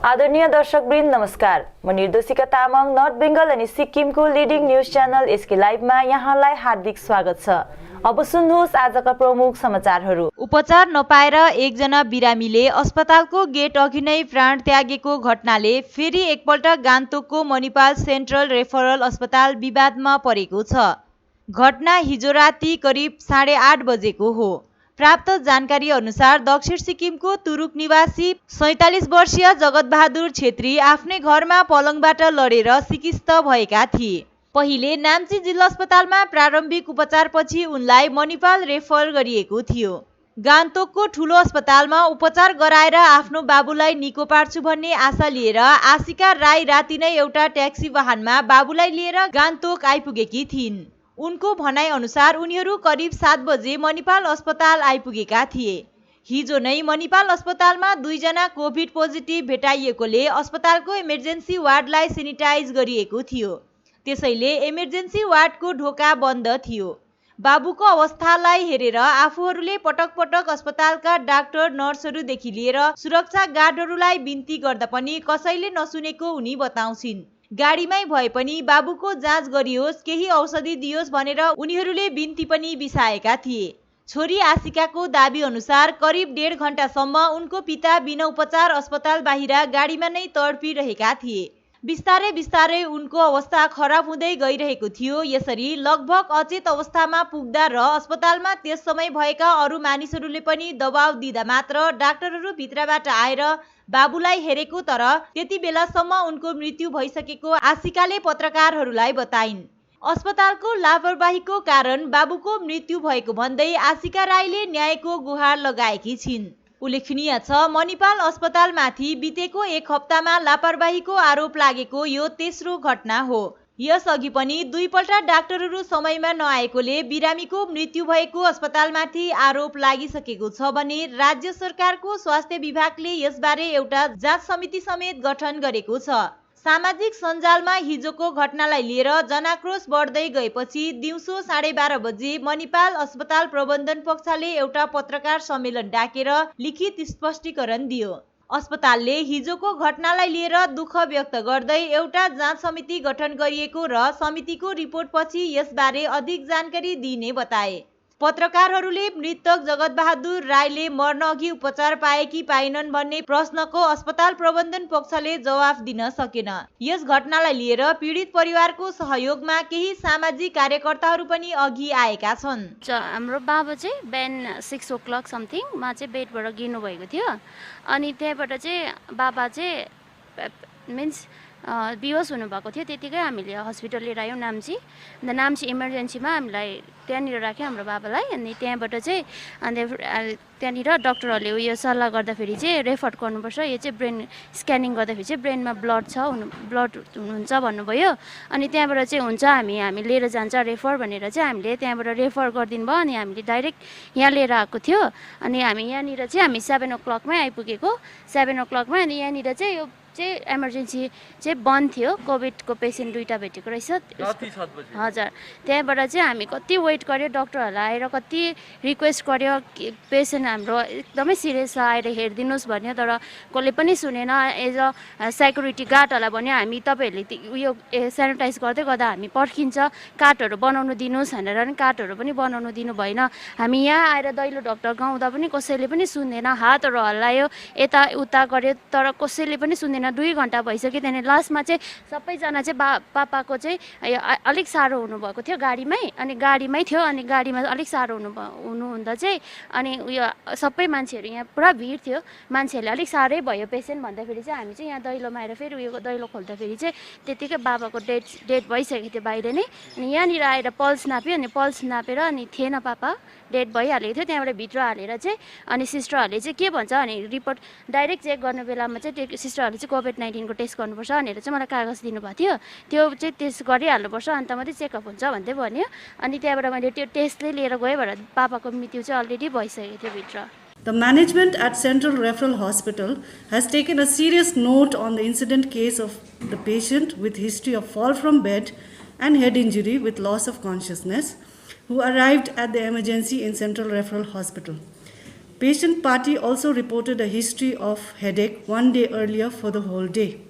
आदरणीय दर्शकवृन्द नमस्कार। म निर्दोषिका तामाङ नर्थ बेंगल अनि सिक्किमको लिडिङ न्यूज च्यानल एसके लाइभमा यहाँलाई हार्दिक स्वागत छ। अब सुन्नुहोस् आजका प्रमुख समाचारहरू। उपचार नपाएर एकजना बिरामीले अस्पतालको गेट अघि नै प्राण त्यागेको घटनाले फेरि एकपल्ट गान्तोकको मणिपाल सेन्ट्रल रेफरल अस्पताल विवादमा परेको छ। घटना हिजो राति करिब 8:30 बजेको हो। प्राप्त जानकारी अनुसार दक्षिण सिक्किमको तुरुक निवासी 47 वर्षीय जगतबहादुर छेत्री आफ्नै घरमा पलङबाट लडेर सिकिस्त भएका थिए। पहिले नाम्ची जिल्ला अस्पतालमा प्रारम्भिक उपचारपछि उनलाई मणिपाल रेफर गरिएको थियो। गान्तोकको ठूलो अस्पतालमा उपचार गराएर आफ्नो बाबुलाई निको पार्छु भन्ने आशा लिएर आशिका राई राति नै एउटा ट्याक्सी वाहनमा बाबुलाई लिएर गान्तोक आइपुगेकी थिइन्। उनको भनाइ अनुसार उनीहरू करिब 7 बजे मणिपाल अस्पताल आइपुगेका थिए। हिजो नै मणिपाल अस्पतालमा 2 जना कोभिड पोजिटिभ भेटाइएकोले अस्पतालको इमर्जेन्सी वार्डलाई सेनिटाइज गरिएको थियो। त्यसैले इमर्जेन्सी वार्डको ढोका बन्द थियो। बाबुको अवस्थालाई हेरेर आफूहरूले पटक पटक अस्पतालका डाक्टर नर्सहरूदेखि लिएर सुरक्षा गार्डहरूलाई बिन्ती गर्दा पनि कसैले नसुनेको उनी बताउँछिन्। गाडीमै भए पनि बाबुको जाँच गरियोस्, केही औषधि दियोस् भनेर उनीहरूले बिन्ती पनि बिसाएका थिए। छोरी आशिकाको दाबी अनुसार करिब 1.5 घण्टासम्म उनको पिता बिना उपचार अस्पताल बाहिर गाडीमा नै तडपिरहेका थिए। बिस्तारै बिस्तारै उनको अवस्था खराब हुँदै गइरहेको थियो। यसरी लगभग अचेत अवस्थामा पुग्दा र अस्पतालमा त्यस समय भएका अरू मानिसहरूले पनि दबाव दिँदा मात्र डाक्टरहरू भित्रबाट आएर बाबुलाई हेरेको, तर त्यति बेलासम्म उनको मृत्यु भइसकेको आशिकाले पत्रकारहरूलाई बताइन्। अस्पतालको लापरवाहीको कारण बाबुको मृत्यु भएको भन्दै आशिका राईले न्यायको गुहार लगाएकी छिन्। उल्लेखनीय छ, मणिपाल अस्पतालमाथि बितेको 1 हप्तामा लापरवाहीको आरोप लागेको यो तेस्रो घटना हो। यसअघि पनि 2 पल्ट डाक्टरहरू समयमा नआएकोले बिरामीको मृत्यु भएको अस्पतालमाथि आरोप लागिसकेको छ भने राज्य सरकारको स्वास्थ्य विभागले यसबारे एउटा जाँच समिति समेत गठन गरेको छ। सामाजिक सञ्जालमा हिजोको घटनालाई लिएर जनाक्रोश बढ्दै गएपछि दिउँसो 12:30 बजे मणिपाल अस्पताल प्रबन्धन पक्षले एउटा पत्रकार सम्मेलन डाकेर लिखित स्पष्टीकरण दियो। अस्पतालले हिजोको घटनालाई लिएर दुःख व्यक्त गर्दै एउटा जाँच समिति गठन गरिएको र समितिको रिपोर्टपछि यसबारे अधिक जानकारी दिने बताए। पत्रकारहरूले मृतक जगतबहादुर राईले मर्न अघि उपचार पाए कि पाइनन् भन्ने प्रश्नको अस्पताल प्रबन्धन पक्षले जवाफ दिन सकेन। यस घटनालाई लिएर पीडित परिवारको सहयोगमा केही सामाजिक कार्यकर्ताहरू पनि अघि आएका छन्। हाम्रो बाबा चाहिँ बिहान 6 o'clock समथिङमा चाहिँ बेडबाट गिर्नु भएको थियो। अनि त्यहाँबाट चाहिँ बाबा चाहिँ मिन्स बिहोस हुनुभएको थियो। त्यतिकै हामीले हस्पिटल लिएर आयौँ नाम्ची। अन्त नाम्ची इमर्जेन्सीमा हामीलाई त्यहाँनिर राख्यो हाम्रो बाबालाई। अनि त्यहाँबाट चाहिँ त्यहाँनिर डक्टरहरूले उयो सल्लाह गर्दाखेरि चाहिँ रेफर गर्नुपर्छ, यो चाहिँ ब्रेन स्क्यानिङ गर्दाखेरि चाहिँ ब्रेनमा ब्लड हुनुहुन्छ भन्नुभयो। अनि त्यहाँबाट चाहिँ हुन्छ हामी लिएर जान्छ रेफर भनेर चाहिँ हामीले त्यहाँबाट रेफर गरिदिनु भयो। अनि हामीले डाइरेक्ट यहाँ लिएर आएको थियो। अनि हामी यहाँनिर चाहिँ हामी 7 o'clock मै आइपुगेको। 7 o'clock मै। अनि यहाँनिर चाहिँ यो चाहिँ इमर्जेन्सी चाहिँ बन्द थियो। कोभिडको पेसेन्ट 2टा भेटेको रहेछ। हजुर। त्यहाँबाट चाहिँ हामी कति वेट गर्यो, डक्टरहरूलाई आएर कति रिक्वेस्ट गर्यो, पेसेन्ट हाम्रो एकदमै सिरियस छ आएर हेरिदिनुहोस् भन्यो, तर कसले पनि सुनेन। एज अ सेक्युरिटी गार्डहरूलाई भन्यो हामी तपाईँहरूले उयो सेनिटाइज गर्दै गर्दा हामी पर्खिन्छ, कार्डहरू बनाउनु दिनुहोस् भनेर नि कार्डहरू पनि बनाउनु दिनु भएन। हामी यहाँ आएर दैलो डक्टर गाउँदा पनि कसैले पनि सुन्दैन, हातहरू हल्लायो, यता उता गर्यो, तर कसैले पनि सुन्दैन। 2 घण्टा भइसक्यो। त्यहाँदेखि लास्टमा चाहिँ सबैजना चाहिँ पापाको चाहिँ अलिक साह्रो हुनुभएको थियो गाडीमै। अनि गाडीमै थियो। अनि गाडीमा अलिक साह्रो हुनुहुँदा चाहिँ अनि उयो सबै मान्छेहरू यहाँ पुरा भिड थियो, मान्छेहरूले अलिक साह्रै भयो पेसेन्ट भन्दाखेरि चाहिँ हामी चाहिँ यहाँ दैलोमा आएर फेरि उयो दैलो खोल्दाखेरि चाहिँ त्यतिकै बाबाको डेड भइसकेको थियो बाहिर नै। अनि यहाँनिर आएर पल्स नाप्यो। अनि पल्स नापेर अनि थिएन, पापा डेड भइहालेको थियो। त्यहाँबाट भित्र हालेर चाहिँ अनि सिस्टरहरूले चाहिँ के भन्छ अनि रिपोर्ट डाइरेक्ट चेक गर्ने बेलामा चाहिँ त्यो सिस्टरहरूले चाहिँ COVID-19 को टेस्ट गर्नुपर्छ भनेर चाहिँ मलाई कागज दिनुभएको थियो। त्यो चाहिँ टेस्ट गरिहाल्नुपर्छ अन्त मात्रै चेकअप हुन्छ भन्दै भन्यो। अनि त्यहाँबाट मैले त्यो टेस्टले लिएर गएँ भएर पापाको मृत्यु चाहिँ अलरेडी भइसकेको थियो भित्र। The management at Central Referral Hospital has taken a serious note on the incident case of the patient with history of fall from bed and head injury with loss of consciousness who arrived at the emergency in Central Referral Hospital. Patient party also reported a history of headache one day earlier for the whole day.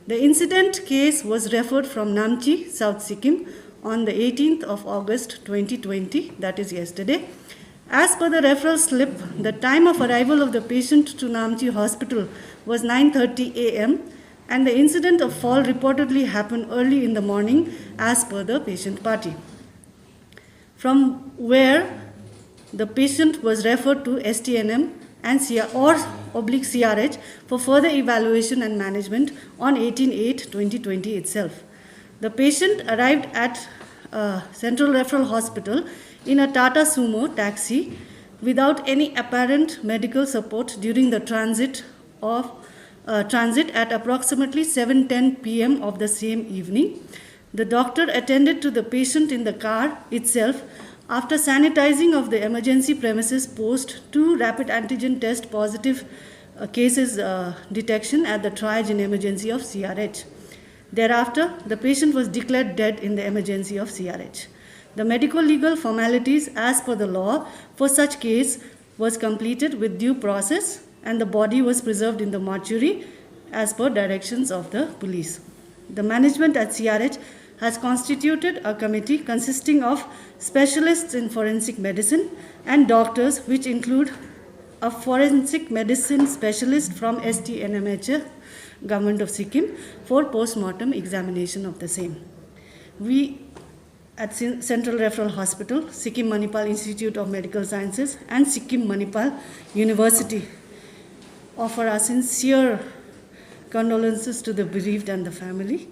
The incident case was referred from Namchi, South Sikkim, on the 18th of August 2020, that is yesterday. As per the referral slip, the time of arrival of the patient to Namchi Hospital was 9:30 a.m. and the incident of fall reportedly happened early in the morning as per the patient party. From where the patient was referred to STNM and CRH for further evaluation and management on 18/8/2020 itself. The patient arrived at Central Referral Hospital in a Tata Sumo taxi without any apparent medical support during the transit at approximately 7:10 p.m. of the same evening. The doctor attended to the patient in the car itself after sanitizing of the emergency premises post 2 rapid antigen test positive cases detection at the triage in emergency of CRH. Thereafter, the patient was declared dead in the emergency of CRH. The medical legal formalities as per the law for such case was completed with due process and the body was preserved in the mortuary as per directions of the police. The management at CRH has constituted a committee consisting of specialists in forensic medicine and doctors, which include a forensic medicine specialist from STNMH, Government of Sikkim, for post-mortem examination of the same. We at Central Referral Hospital, Sikkim Manipal Institute of Medical Sciences and Sikkim Manipal University offer our sincere condolences to the bereaved and the family.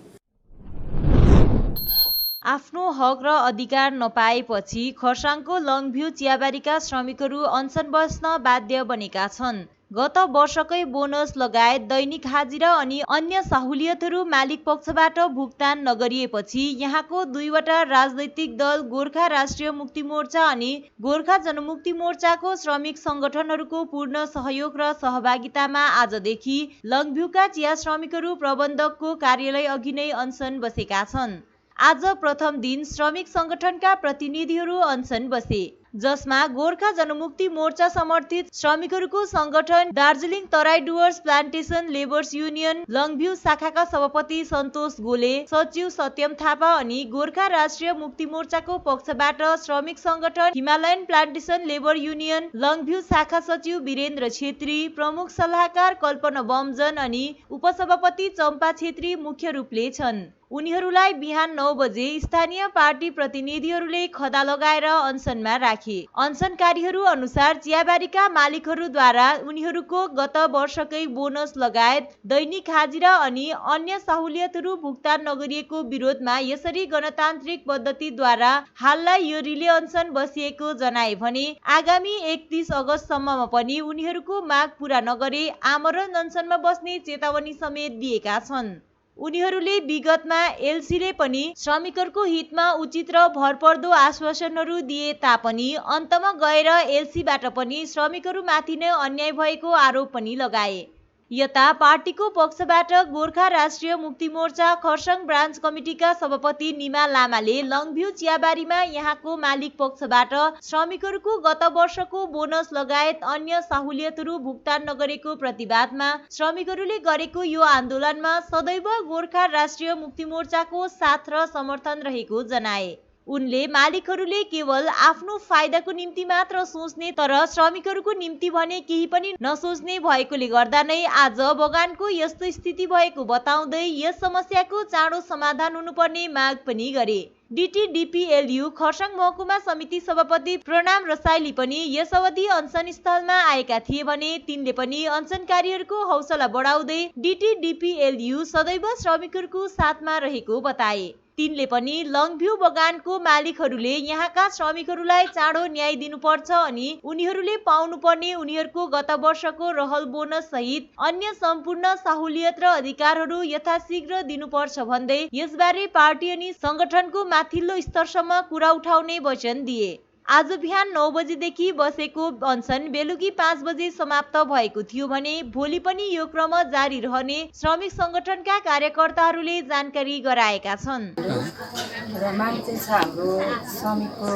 आफ्नो हक र अधिकार नपाएपछि खरसाङको लङभ्यू चियाबारीका श्रमिकहरू अनसन बस्न बाध्य बनेका छन्। गत वर्षकै बोनस लगायत दैनिक हाजिरा अनि अन्य सहुलियतहरू मालिक पक्षबाट भुक्तान नगरिएपछि यहाँको दुईवटा राजनैतिक दल गोर्खा राष्ट्रिय मुक्ति मोर्चा अनि गोर्खा जनमुक्ति मोर्चाको श्रमिक संगठनहरूको पूर्ण सहयोग र सहभागितामा आजदेखि लङभ्यूका चिया श्रमिकहरू प्रबन्धकको कार्यालय अघि नै अनसन बसेका छन्। आज प्रथम दिन श्रमिक संगठनका प्रतिनिधिहरू अनसन बसे, जसमा गोर्खा जनमुक्ति मोर्चा समर्थित श्रमिकहरूको संगठन Darjeeling Terai Dooars plantation labours union Longview शाखाका सभापति सन्तोष गोले, सचिव सत्यम थापा अनि गोर्खा राष्ट्रिय मुक्ति मोर्चाको पक्षबाट श्रमिक संगठन Himalayan plantation labour union Longview शाखा सचिव वीरेन्द्र छेत्री, प्रमुख सल्लाहकार कल्पना बमजन अनि उपसभापति चम्पा छेत्री मुख्य रूपले छन्। उनीहरूलाई बिहान 9 बजे स्थानीय पार्टी प्रतिनिधिहरूले खदा लगाएर अनसनमा राखे। अनसनकारीहरू अनुसार चियाबारीका मालिकहरूद्वारा उनीहरूको गत वर्षकै बोनस लगायत दैनिक हाजिरा अनि अन्य सहुलियतहरू भुक्तान नगरिएको विरोधमा यसरी गणतान्त्रिक पद्धतिद्वारा हाललाई यो रिले अनसन बसिएको जनाए भने आगामी 31 अगस्तसम्ममा पनि उनीहरूको माग पूरा नगरे आमरण अनसनमा बस्ने चेतावनी समेत दिएका छन्। उनीहरूले विगतमा एलसीले पनि श्रमिकहरूको हितमा उचित र भरपर्दो आश्वासनहरू दिए तापनि अन्तमा गएर एलसीबाट पनि श्रमिकहरूमाथि नै अन्याय भएको आरोप पनि लगाए। यता पार्टीको पक्षबाट गोर्खा राष्ट्रिय मुक्ति मोर्चा खरसाङ ब्रान्च कमिटीका सभापति निमा लामाले लङभ्यू चियाबारीमा यहाँको मालिक पक्षबाट श्रमिकहरूको गत वर्षको बोनस लगायत अन्य सहुलियतहरू भुक्तान नगरेको प्रतिवादमा श्रमिकहरूले गरेको यो आन्दोलनमा सदैव गोर्खा राष्ट्रिय मुक्ति मोर्चाको साथ र समर्थन रहेको जनाए। उनले मालिकहरूले केवल आफ्नो फाइदाको निम्ति मात्र सोच्ने तर श्रमिकहरूको निम्ति भने केही पनि नसोच्ने भएकोले गर्दा नै आज बगानको यस्तो स्थिति भएको बताउँदै यस समस्याको चाँडो समाधान हुनुपर्ने माग पनि गरे। DTDPLU खरसाङ महकुमा समिति सभापति प्रणाम रसाइली पनि यस अवधि अनसन स्थलमा आएका थिए भने तिनले पनि अनसनकारीहरूको हौसला बढाउँदै DTDPLU सदैव श्रमिकहरूको साथमा रहेको बताए। तिनले पनि लङभ्यू बगानको मालिकहरूले यहाँका श्रमिकहरूलाई चाँडो न्याय दिनुपर्छ अनि उनीहरूले पाउनुपर्ने उनीहरूको गत वर्षको रहल बोनस सहित अन्य सम्पूर्ण सहुलियत र अधिकारहरू यथाशीघ्र दिनुपर्छ भन्दै यसबारे पार्टी अनि संगठनको माथिल्लो स्तरसम्म कुरा उठाउने वचन दिए। आज बिहान 9 बजेदेखि बसेको अनसन बेलुकी 5 बजे समाप्त भएको थियो भने भोलि पनि यो क्रम जारी रहने श्रमिक संगठनका कार्यकर्ताहरूले जानकारी गराएका छन्। र माग चाहिँ छ हाम्रो श्रमिकको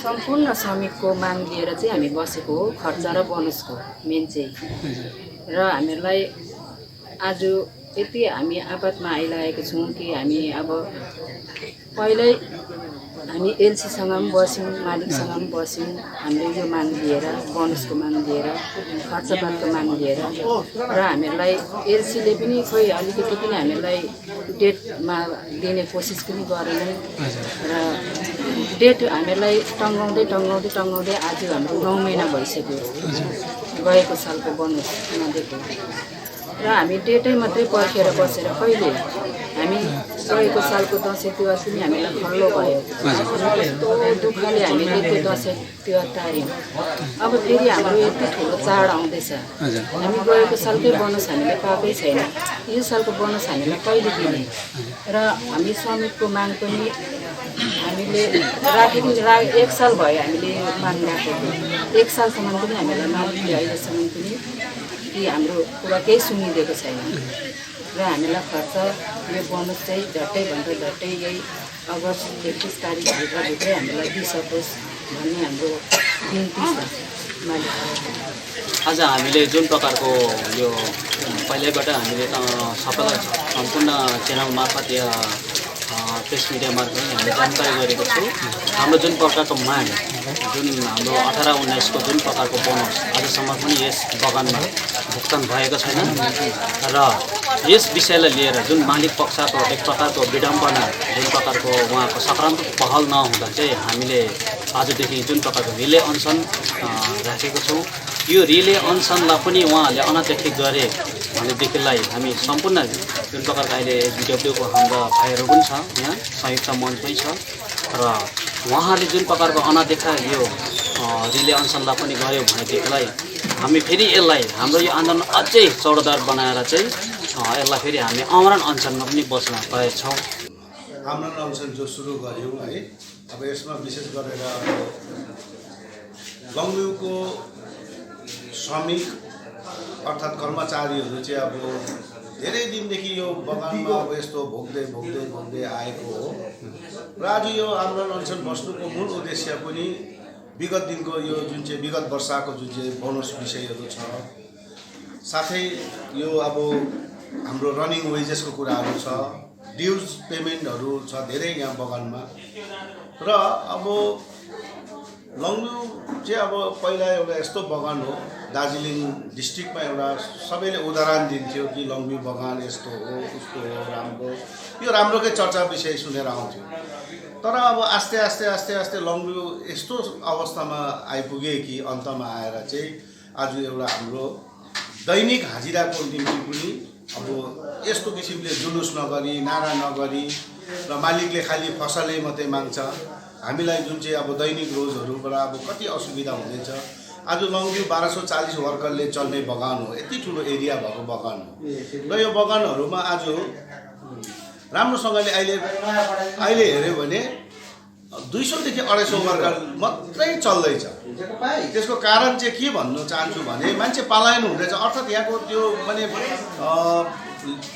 सम्पूर्ण श्रमिकको माग लिएर चाहिँ हामी बसेको हो, खर्च र बोनसको मेन चाहिँ। र हामीहरूलाई आज यति हामी आपतमा आइरहेको छौँ कि हामी अब पहिल्यै हामी एलसीसँग पनि बस्यौँ, मालिकसँग पनि बस्यौँ, हामीले यो माग लिएर बोनसको माग लिएर खर्चपातको माग लिएर। र हामीहरूलाई एलसीले पनि खोइ अलिकति पनि हामीलाई डेटमा दिने कोसिस पनि गरेनन्। र डेट हामीलाई टङ्गाउँदै आज हाम्रो 9 महिना भइसक्यो गएको सालको बोनस नदिएको। र हामी डेटै मात्रै पर्खेर बसेर कहिले हामी गएको सालको दसैँ तिहार पनि हामीलाई खल्लो भयो। कस्तो दुःखले हामीले त्यो दसैँ तिहार टार्यौँ। अब फेरि हाम्रो यति ठुलो चाड आउँदैछ, हामी गएको सालकै बोनस हामीले पाएकै छैन। यो सालको बोनस हामीलाई कहिले दिने? र हामी श्रमिकको माग पनि हामीले राखेको 1 साल भयो हामीले माग राखेको, 1 सालसम्म पनि हामीलाई मालिकले अहिलेसम्म पनि कि हाम्रो कुरा केही सुनिदिएको छैन। र हामीलाई खर्च यो बोनस चाहिँ झट्टैभन्दा झट्टै यही अगस्त 31 तारिकभित्रै हामीलाई दिइसकोस् भन्ने हाम्रो बिन्ती छ मालिकलाई। आज हामीले जुन प्रकारको यो पहिल्यैबाट हामीले सबैलाई सम्पूर्ण च्यानल मार्फत या प्रेस मिडिया मार्फत हामीले जानकारी गरेको छौँ। हाम्रो जुन प्रकारको माग, जुन हाम्रो 18-19 को जुन प्रकारको बोनस आजसम्म पनि यस बगानमा भुक्तान भएको छैन। र यस विषयलाई लिएर जुन मालिक पक्षको एक प्रकारको विडम्बना, जुन प्रकारको उहाँको सकारात्मक पहल नहुँदा चाहिँ हामीले आजदेखि जुन प्रकारको रिले अनसन राखेको छौँ, यो रिले अनसनलाई पनि उहाँहरूले अनदेखि गरे भनेदेखिलाई हामी सम्पूर्ण जुन प्रकारको अहिले बिडब्ल्यूको हाम्रा भाइहरू पनि छ, यहाँ संयुक्त मञ्च पनि छ, र उहाँहरूले जुन प्रकारको अनदेखा यो रिले अनसनलाई पनि गऱ्यो भनेदेखिलाई हामी फेरि यसलाई हाम्रो यो आन्दोलन अझै चौडादार बनाएर चाहिँ यसलाई फेरि हामी आमरण अनसनमा पनि बस्न गएका छौँ। आमरण अनसन जो सुरु गऱ्यौँ है, अब यसमा विशेष गरेर अब लङभ्यूको श्रमिक अर्थात् कर्मचारीहरू चाहिँ अब धेरै दिनदेखि यो बगानमा अब यस्तो भोग्दै आएको हो। र आज यो आमरण अनसन बस्नुको मूल उद्देश्य पनि विगत दिनको यो जुन चाहिँ विगत वर्षको जुन चाहिँ बोनस विषयहरू छ, साथै यो अब हाम्रो रनिङ वेजेसको कुराहरू छ, ड्युज पेमेन्टहरू छ धेरै यहाँ बगानमा। र अब लङभ्यू चाहिँ अब पहिला एउटा यस्तो बगान हो, दार्जिलिङ डिस्ट्रिक्टमा एउटा सबैले उदाहरण दिन्थ्यो कि लङभ्यू बगान यस्तो हो उस्तो हो, राम्रो, यो राम्रोकै चर्चा विषय सुनेर आउँथ्यो। तर अब आस्ते लङभ्यू यस्तो अवस्थामा आइपुगे कि अन्तमा आएर चाहिँ आज एउटा हाम्रो दैनिक हाजिराको निम्ति पनि अब यस्तो किसिमले जुलुस नगरी, नारा नगरी र मालिकले खालि फसलै मात्रै माग्छ, हामीलाई जुन चाहिँ अब दैनिक रोजहरूबाट अब कति असुविधा हुँदैछ। आज लङभ्यू 1240 वर्करले चल्ने बगान हो, यति ठुलो एरिया भएको बगान हो। र यो बगानहरूमा आज राम्रोसँगले अहिले हेऱ्यो भने 200 देखि 250 वर्कर मात्रै चल्दैछ। त्यसको कारण चाहिँ के भन्न चाहन्छु भने मान्छे पलायन हुँदैछ, अर्थात् यहाँको त्यो माने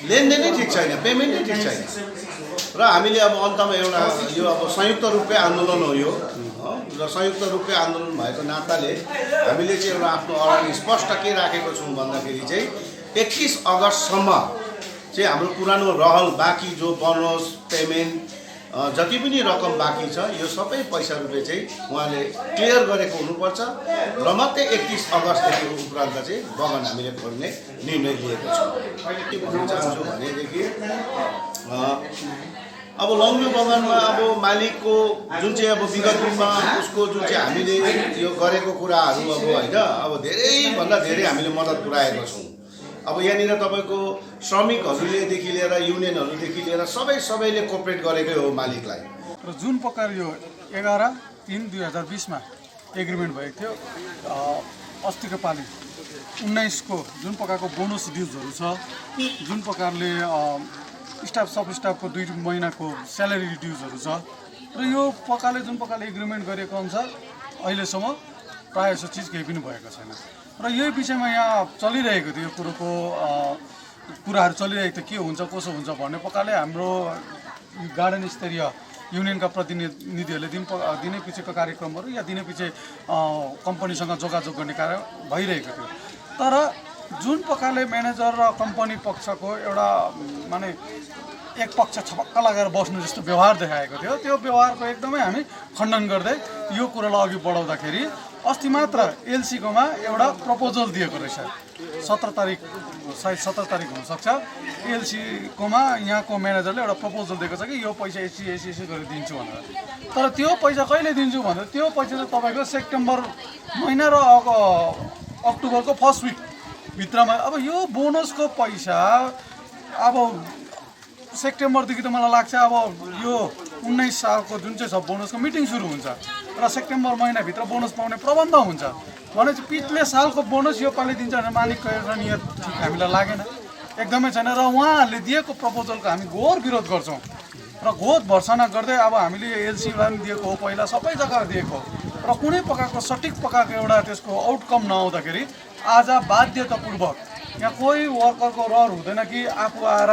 लेनदेनै ठिक छैन, पेमेन्टै ठिक छैन। र हामीले अब अन्तमा एउटा यो अब संयुक्त रूपले आन्दोलन हो यो, र संयुक्त रूपले आन्दोलन भएको नाताले हामीले चाहिँ एउटा आफ्नो अगाडि स्पष्ट के राखेको छौँ भन्दाखेरि चाहिँ 31 अगस्तसम्म चाहिँ हाम्रो पुरानो रहल बाँकी जो बोनस पेमेन्ट जति पनि रकम बाँकी छ यो सबै पैसा रुपियाँ चाहिँ उहाँले क्लियर गरेको हुनुपर्छ र मात्रै 31 अगस्तदेखि उपरान्त चाहिँ बगान हामीले खोल्ने निर्णय लिएको छौँ। के भन्न चाहन्छु भनेदेखि अब लङभ्यू बगानमा अब मालिकको जुन चाहिँ अब विगत दिनमा उसको जुन चाहिँ हामीले यो गरेको कुराहरू अब होइन अब धेरैभन्दा धेरै हामीले मद्दत पुर्याएको छौँ। अब यहाँनिर तपाईँको श्रमिकहरूलेदेखि लिएर युनियनहरूदेखि लिएर सबैले कोअपरेट गरेकै हो मालिकलाई। र जुन प्रकार यो 11/3/2020 मा एग्रिमेन्ट भएको थियो, अस्तिको पालि 19 को जुन प्रकारको बोनस ड्युजहरू छ, जुन प्रकारले स्टाफ सब स्टाफको 2 महिनाको स्यालेरी ड्युजहरू छ, र यो प्रकारले जुन प्रकारले एग्रिमेन्ट गरेको अनुसार अहिलेसम्म प्रायः जसो चिज केही पनि भएको छैन र यही विषयमा यहाँ चलिरहेको थियो कुराहरू चलिरहेको थियो के हुन्छ कसो हुन्छ भन्ने प्रकारले हाम्रो गार्डन स्तरीय युनियनका प्रतिनिधिहरूले दिनै पछिको कार्यक्रमहरू या दिनै पछि कम्पनीसँग जोगाजोग गर्ने कार्य भइरहेको थियो तर जुन प्रकारले म्यानेजर र कम्पनी पक्षको एउटा माने एक पक्ष छपक्क लागेर बस्नु जस्तो व्यवहार देखाएको थियो त्यो व्यवहारको एकदमै हामी खण्डन गर्दै यो कुरालाई अघि बढाउँदाखेरि अस्ति मात्र एलसीकोमा एउटा प्रपोजल दिएको रहेछ 17 तारिक सायद 17 तारिक हुनसक्छ एलसीकोमा यहाँको म्यानेजरले एउटा प्रपोजल दिएको छ कि यो पैसा यसरी गरेर दिन्छु भनेर तर त्यो पैसा कहिले दिन्छु भनेर त्यो पैसा चाहिँ तपाईँको सेप्टेम्बर महिना र अक्टोबरको फर्स्ट विक भित्रमा अब यो बोनसको पैसा अब सेप्टेम्बरदेखि त मलाई लाग्छ अब यो 19 सालको जुन चाहिँ छ बोनसको मिटिङ सुरु हुन्छ र सेप्टेम्बर महिनाभित्र बोनस पाउने प्रबन्ध हुन्छ भनेपछि पिछले सालको बोनस यो पालि दिन्छ भने मालिकको एउटा नियत ठिक हामीलाई लागेन एकदमै छैन र उहाँहरूले दिएको प्रपोजलको हामी घोर विरोध गर्छौँ र घोर भर्सना गर्दै अब हामीले एलसीलाई पनि दिएको हो पहिला सबै जग्गा दिएको र कुनै प्रकारको सठिक प्रकारको एउटा त्यसको आउटकम नआउँदाखेरि आज बाध्यतापूर्वक यहाँ कोही वर्करको रहर हुँदैन कि आफू आएर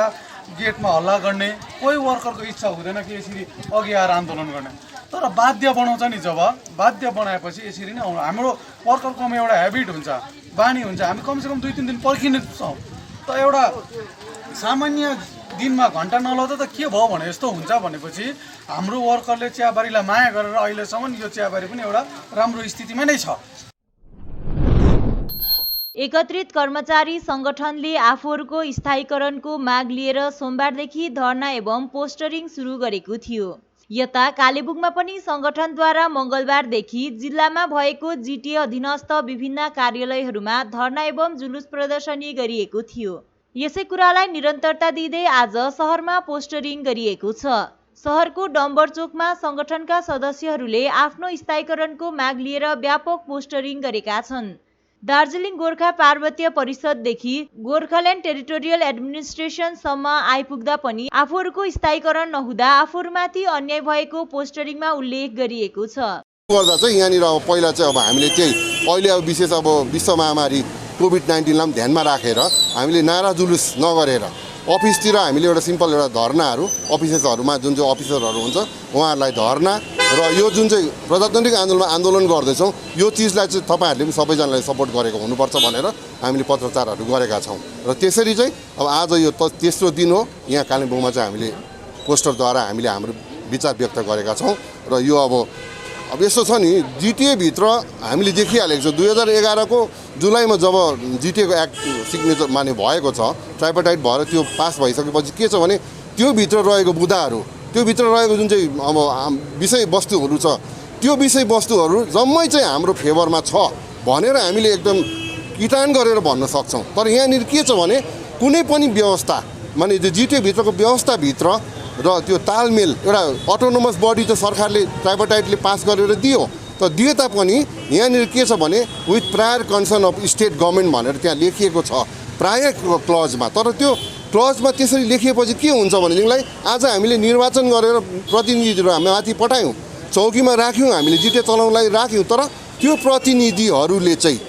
गेटमा हल्ला गर्ने कोही वर्करको इच्छा हुँदैन कि यसरी अघि आएर आन्दोलन गर्ने तर बाध्य बनाउँछ नि जब बाध्य बनाएपछि यसरी नै हाम्रो वर्करकोमा एउटा हेबिट हुन्छ बानी हुन्छ हामी कमसेकम 2-3 दिन पर्खिने छौँ त एउटा सामान्य दिनमा घन्टा नलाउँदा त के भयो भने यस्तो हुन्छ भनेपछि हाम्रो वर्करले चियाबारीलाई माया गरेर अहिलेसम्म यो चियाबारी पनि एउटा राम्रो स्थितिमा नै छ एकत्रित कर्मचारी संगठनले आफूहरूको स्थायीकरणको माग लिएर सोमबारदेखि धरना एवं पोस्टरिङ सुरु गरेको थियो यता कालेबुङमा पनि संगठनद्वारा मंगलबारदेखि जिल्लामा भएको जिटिए अधीनस्थ विभिन्न कार्यालयहरूमा धरना एवं जुलुस प्रदर्शनी गरिएको थियो यसै कुरालाई निरन्तरता दिँदै आज शहरमा पोस्टरिङ गरिएको छ शहरको डम्बरचोकमा संगठनका सदस्यहरूले आफ्नो स्थायीकरणको माग लिएर व्यापक पोस्टरिङ गरेका छन् दार्जिलिङ गोर्खा पार्वतीय परिषददेखि गोर्खाल्यान्ड टेरिटोरियल एडमिनिस्ट्रेसनसम्म आइपुग्दा पनि आफूहरूको स्थायीकरण नहुँदा आफूहरूमाथि अन्याय भएको पोस्टरिङमा उल्लेख गरिएको छ गर्दा चाहिँ यहाँनिर अब पहिला चाहिँ अब हामीले त्यही अहिले अब विशेष अब विश्व महामारी कोभिड-19 लाई ध्यानमा राखेर हामीले नारा जुलुस नगरेर अफिसतिर हामीले एउटा सिम्पल एउटा धरनाहरू अफिसेसहरूमा जुन चाहिँ अफिसरहरू हुन्छ उहाँहरूलाई धरना र यो जुन चाहिँ प्रजातान्त्रिक आन्दोलन गर्दैछौँ यो चिजलाई चाहिँ तपाईँहरूले पनि सबैजनालाई सपोर्ट गरेको हुनुपर्छ भनेर हामीले पत्रचारहरू गरेका छौँ र त्यसरी चाहिँ अब आज यो तेस्रो दिन हो यहाँ कालिम्पोङमा चाहिँ हामीले पोस्टरद्वारा हामीले हाम्रो विचार व्यक्त गरेका छौँ र यो अब यस्तो छ नि जिटिए भित्र हामीले देखिहालेको छ 2011 को जुलाईमा जब जिटिएको एक्ट सिग्नेचर माने भएको छ ट्राइपार्टाइट भएर त्यो पास भइसकेपछि के छ भने त्यो भित्र रहेको बुदाहरू त्यो भित्र रहेको जुन चाहिँ अब विषयवस्तुहरू छ त्यो विषयवस्तुहरू जम्मै चाहिँ हाम्रो फेभरमा छ भनेर हामीले एकदम किटान गरेर भन्न सक्छौँ तर यहाँनिर के छ भने कुनै पनि व्यवस्था माने त्यो जिटिए भित्रको व्यवस्थाभित्र र त्यो तालमेल एउटा अटोनोमस बडी त सरकारले ट्राइपार्टाइटले पास गरेर दियो त दिए तापनि यहाँनिर के छ भने with prior concern of state government भनेर त्यहाँ लेखिएको छ प्राय क्लजमा तर त्यो क्लजमा त्यसरी लेखिएपछि के हुन्छ भनेदेखिलाई आज हामीले निर्वाचन गरेर प्रतिनिधिहरू हामी माथि पठायौँ चौकीमा राख्यौँ हामीले जिटिए चलाउनलाई राख्यौँ तर त्यो प्रतिनिधिहरूले चाहिँ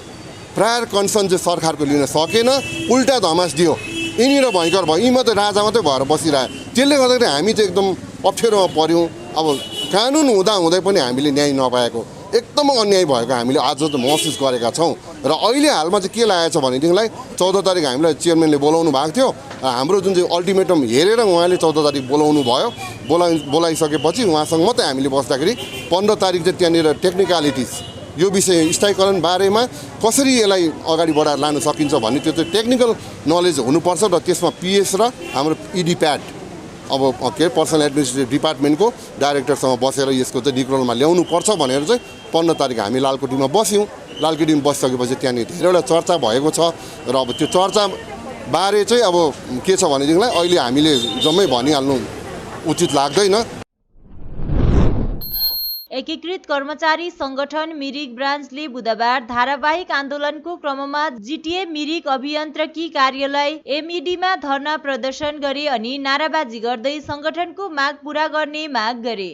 प्रायर कन्सर्न चाहिँ सरकारको लिन सकेन उल्टा धमास दियो यिनीहरू भयङ्कर भयो यी मात्रै राजा मात्रै भएर बसिरह्यो त्यसले गर्दाखेरि हामी चाहिँ एकदम अप्ठ्यारोमा पऱ्यौँ अब कानुन हुँदै पनि हामीले न्याय नपाएको एकदम अन्याय भएको हामीले आज त महसुस गरेका छौँ र अहिले हालमा चाहिँ के लागेको छ भनेदेखिलाई 14 तारिक हामीलाई चेयरम्यानले बोलाउनु भएको थियो हाम्रो जुन चाहिँ अल्टिमेटम हेरेर उहाँले 14 तारिक बोलाउनु भयो बोलाइसकेपछि उहाँसँग मात्रै हामीले बस्दाखेरि 15 तारिक चाहिँ त्यहाँनिर टेक्निकलिटिज यो विषय स्थायीकरण बारेमा कसरी यसलाई अगाडि बढाएर लान सकिन्छ भन्ने त्यो चाहिँ टेक्निकल नलेज हुनुपर्छ र त्यसमा पिएस र हाम्रो इडी प्याड अब के पर्सनल एडमिनिस्ट्रेटिभ डिपार्टमेन्टको डाइरेक्टरसँग बसेर यसको चाहिँ डिक्रोलमा ल्याउनु पर्छ भनेर चाहिँ 15 तारिक हामी लालकोटीमा बस्यौँ लालकोटीमा बसिसकेपछि त्यहाँनिर धेरैवटा चर्चा भएको छ र अब त्यो चर्चा बारे चाहिँ अब के छ भनेदेखिलाई अहिले हामीले जम्मै भनिहाल्नु उचित लाग्दैन एकीकृत कर्मचारी संगठन मिरिक ब्रान्चले बुधबार धारावाहिक आन्दोलनको क्रममा जिटिए मिरिक अभियन्त्रकी कार्यालय एमइडीमा धरना प्रदर्शन गरे अनि नाराबाजी गर्दै संगठनको माग पूरा गर्ने माग गरे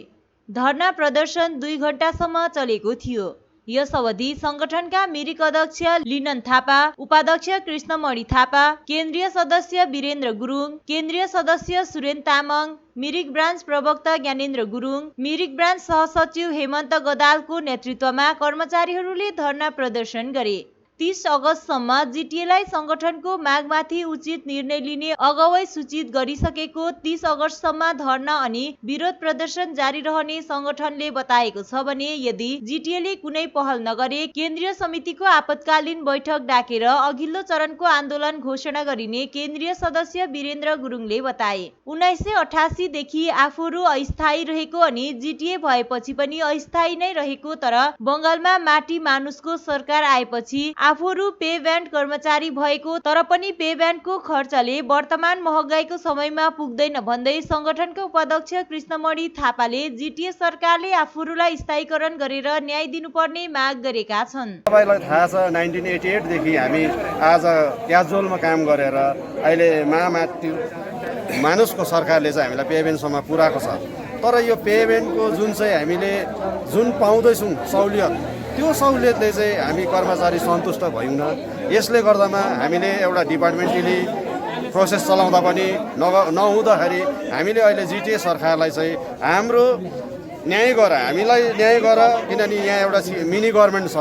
धरना प्रदर्शन 2 घण्टासम्म चलेको थियो यस अवधि संगठनका मिरिक अध्यक्ष लिनन थापा, उपाध्यक्ष कृष्णमणि थापा, केन्द्रीय सदस्य वीरेन्द्र गुरुङ, केन्द्रीय सदस्य सुरेन तामाङ, मिरिक ब्रान्च प्रवक्ता ज्ञानेन्द्र गुरुङ, मिरिक ब्रान्च सहसचिव हेमन्त गदालको नेतृत्वमा कर्मचारीहरूले धरना प्रदर्शन गरे। 30 अगस्तसम्म जिटिएलाई संगठनको मागमाथि उचित निर्णय लिने अगावै सूचित गरिसकेको 30 अगस्तसम्म धरना अनि विरोध प्रदर्शन जारी रहने संगठनले बताएको छ भने यदि जिटिएले कुनै पहल नगरे केन्द्रीय समितिको आपतकालीन बैठक डाकेर अघिल्लो चरणको आन्दोलन घोषणा गरिने केन्द्रीय सदस्य वीरेन्द्र गुरुङले बताए। 1988 देखि आफूहरू अस्थायी रहेको अनि जिटिए भएपछि पनि अस्थायी नै रहेको, तर बंगालमा माटी मानुसको सरकार आएपछि आफूहरू पे ब्यान्ड कर्मचारी भएको, तर पनि पे ब्यान्डको खर्चले वर्तमान महँगाईको समयमा पुग्दैन भन्दै संगठनका उपाध्यक्ष कृष्णमणि थापाले जिटिए सरकारले आफूहरूलाई स्थायीकरण गरेर न्याय दिनुपर्ने माग गरेका छन्। तपाईलाई थाहा छ 1988 देखि हामी आज क्याजुअलमा काम गरेर अहिले महामाटी मानुसको सरकारले चाहिँ हामीलाई पेमेन्टसम्म पुर्याएको छ, तर यो पेमेन्टको जुन चाहिँ हामीले जुन पाउँदैछौँ सहुलियत, त्यो सहुलियतले चाहिँ हामी कर्मचारी सन्तुष्ट भयौँ। यसले गर्दामा हामीले एउटा डिपार्टमेन्टली प्रोसेस चलाउँदा पनि नहुँदाखेरि हामीले अहिले जिटिए सरकारलाई चाहिँ हाम्रो न्याय गर, हामीलाई न्याय गर, किनभने यहाँ एउटा मिनी गभर्मेन्ट छ,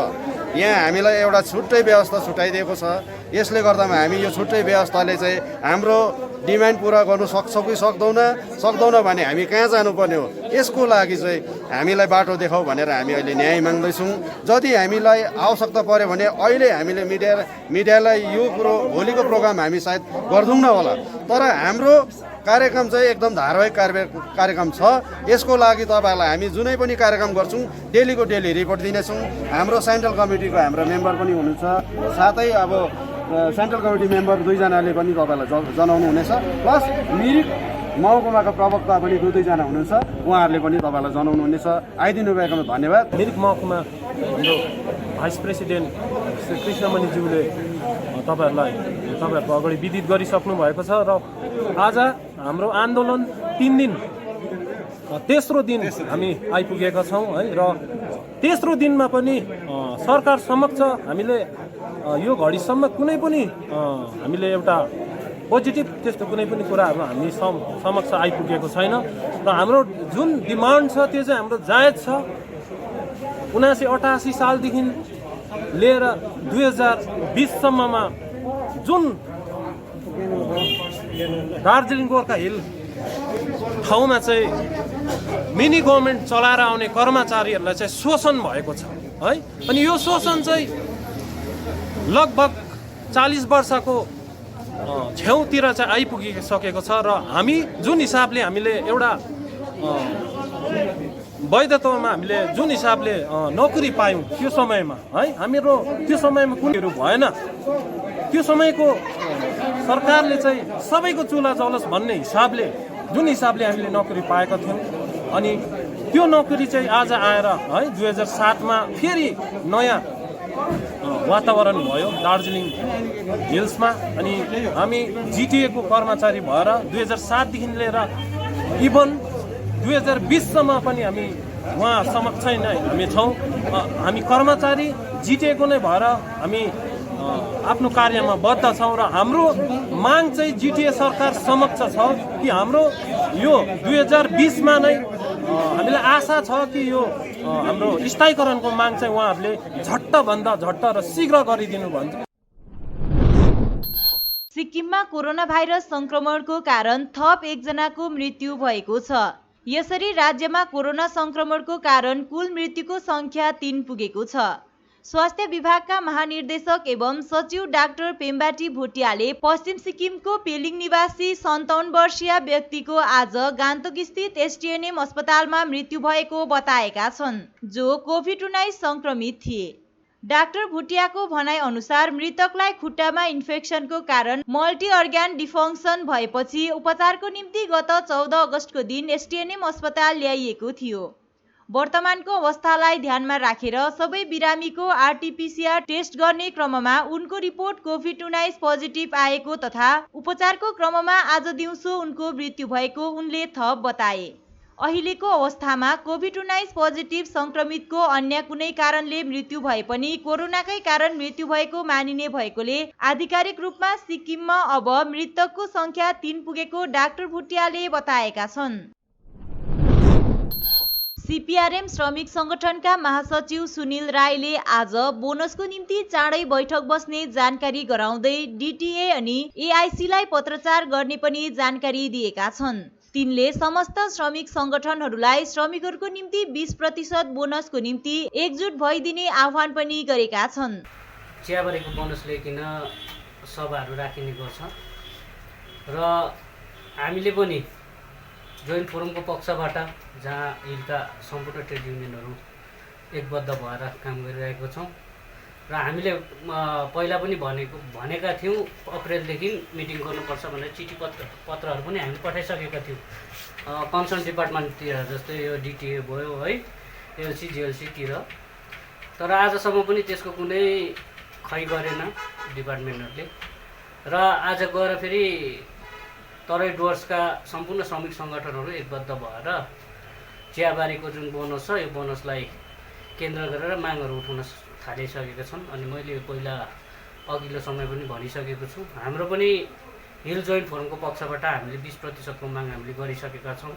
यहाँ हामीलाई एउटा छुट्टै व्यवस्था छुट्याइदिएको छ। यसले गर्दामा हामी यो छुट्टै व्यवस्थाले चाहिँ हाम्रो डिमान्ड पुरा गर्नु सक्छौँ कि सक्दैनौँ भने हामी कहाँ जानुपर्ने हो, यसको लागि चाहिँ हामीलाई बाटो देखाऊ भनेर हामी अहिले न्याय माग्दैछौँ। यदि हामीलाई आवश्यकता पर्यो भने अहिले हामीले मिडियालाई यो कुरो भोलिको प्रोग्राम हामी सायद गर्दैनौँ होला, तर हाम्रो कार्यक्रम चाहिँ एकदम धारावाहिक कार्यक्रम छ। यसको लागि तपाईँहरूलाई हामी जुनै पनि कार्यक्रम गर्छौँ डेलीको डेली रिपोर्ट दिनेछौँ। हाम्रो सेन्ट्रल कमिटीको हाम्रो मेम्बर पनि हुनुहुन्छ, साथै अब सेन्ट्रल कमिटी मेम्बर 2 जनाले पनि तपाईँलाई जनाउनु हुनेछ, प्लस मिरिक महकुमाका प्रवक्ता पनि 2 जना हुनुहुन्छ, उहाँहरूले पनि तपाईँलाई जनाउनु हुनेछ। आइदिनु भएकोमा धन्यवाद। मिरिक महकुमा हाम्रो भाइस प्रेसिडेन्ट श्री कृष्णमणिज्यूले तपाईँहरूको अगाडि विदित गरिसक्नु भएको छ र आज हाम्रो आन्दोलन 3 दिन, तेस्रो दिन हामी आइपुगेका छौँ है, र तेस्रो दिनमा पनि सरकार समक्ष हामीले यो घडीसम्म कुनै पनि हामीले एउटा पोजिटिभ त्यस्तो कुनै पनि कुराहरू हामी समक्ष आइपुगेको छैन र हाम्रो जुन डिमान्ड छ त्यो चाहिँ हाम्रो जायज छ। 1988 सालदेखि लिएर 2020सम्ममा जुन दार्जिलिङ गोर्खा हिल ठाउँमा चाहिँ मिनी गभर्मेन्ट चलाएर आउने कर्मचारीहरूलाई चाहिँ शोषण भएको छ है, अनि यो शोषण चाहिँ लगभग 40 वर्षको छेउतिर चाहिँ आइपुगिसकेको छ र हामी जुन हिसाबले हामीले एउटा वैधतामा हामीले जुन हिसाबले नोकरी पायौँ त्यो समयमा है, हाम्रो त्यो समयमा कुनैहरू भएन। त्यो समयको सरकारले चाहिँ सबैको चुला जलोस् भन्ने हिसाबले जुन हिसाबले हामीले नोकरी पाएका थियौँ, अनि त्यो नोकरी चाहिँ आज आएर है 2007मा फेरि नयाँ वातावरण भयो दार्जिलिङ हिल्समा, अनि हामी जिटिएको कर्मचारी भएर 2007देखि लिएर इभन 2020सम्म पनि हामी उहाँ समक्षै नै हामी छौँ। हामी कर्मचारी जिटिएको नै भएर हामी आफ्नो कार्यमा बद्ध छौँ र हाम्रो माग चाहिँ जिटिए सरकार समक्ष छ कि हाम्रो यो 2020मा नै हामीलाई आशा छ कि यो हाम्रो स्थायीकरणको माग चाहिँ उहाँहरूले झट्टभन्दा झट्ट र शीघ्र गरिदिनु भन्छ। सिक्किममा कोरोना भाइरस संक्रमणको कारण थप 1 जनाको मृत्यु भएको छ। यसरी राज्यमा कोरोना संक्रमणको कारण कुल मृत्युको संख्या 3 पुगेको छ। स्वास्थ्य विभागका महानिर्देशक एवं सचिव डाक्टर पेम्बाटी भोटियाले पश्चिम सिक्किमको पेलिङ निवासी 57 वर्षीय व्यक्तिको आज गान्तोक स्थित एसटीएनएम अस्पतालमा मृत्यु भएको बताएका छन्, जो कोभिड-19 संक्रमित थिए। डाक्टर भुटियाको भनाइ अनुसार मृतकलाई खुट्टामा इन्फेक्सनको कारण मल्टी अर्ग्यान डिफङ्सन भएपछि उपचारको निम्ति गत 14 अगस्तको दिन एसटीएनएम अस्पताल ल्याइएको थियो। वर्तमानको अवस्थालाई ध्यानमा राखेर सबै बिरामीको आरटीपीसीआर टेस्ट गर्ने क्रममा उनको रिपोर्ट कोभिड-19 पोजिटिभ आएको तथा उपचारको क्रममा आज दिउँसो उनको मृत्यु भएको उनले थप बताए। अहिलेको अवस्थामा कोभिड-19 पोजिटिभ संक्रमितको अन्य कुनै कारणले मृत्यु भए पनि कोरोनाकै कारण मृत्यु भएको मानिने भएकोले आधिकारिक रूपमा सिक्किममा अब मृतकको संख्या 3 पुगेको डाक्टर भुटियाले बताएका छन्। सीपीआरएम श्रमिक संगठनका महासचिव सुनिल राईले आज बोनसको निम्ति चाँडै बैठक बस्ने जानकारी गराउँदै डीटीए अनि एआईसीलाई पत्रचार गर्ने पनि जानकारी दिएका छन्। तिनले समस्त श्रमिक संगठनहरूलाई श्रमिकहरूको निम्ति 20% बोनसको निम्ति एकजुट भइदिने आह्वान पनि गरेका छन्। चियाबारीको बोनस लिएर सभाहरू राखिने गर्छ र हामीले पनि जोइन्ट फोरमको पक्षबाट जहाँ हिलका सम्पूर्ण ट्रेड युनियनहरू एकबद्ध भएर काम गरिरहेको छौँ र हामीले पहिला पनि भनेका थियौँ अप्रिलदेखि मिटिङ गर्नुपर्छ भनेर चिठी पत्रहरू पनि हामी पठाइसकेका थियौँ कन्सर्न डिपार्टमेन्टतिर, जस्तै यो डिटिए भयो है, एलसी जिएलसीतिर। तर आजसम्म पनि त्यसको कुनै खै गरेन डिपार्टमेन्टहरूले र आज गएर फेरि तराई डुवर्सका सम्पूर्ण श्रमिक सङ्गठनहरू एकबद्ध भएर चियाबारीको जुन बोनस छ यो बोनसलाई केन्द्र गरेर मागहरू उठाउन थालिसकेका छन्। अनि मैले पहिला अघिल्लो समय पनि भनिसकेको छु, हाम्रो पनि हिल जोइन्ट फोरमको पक्षबाट हामीले 20% को माग हामीले गरिसकेका छौँ।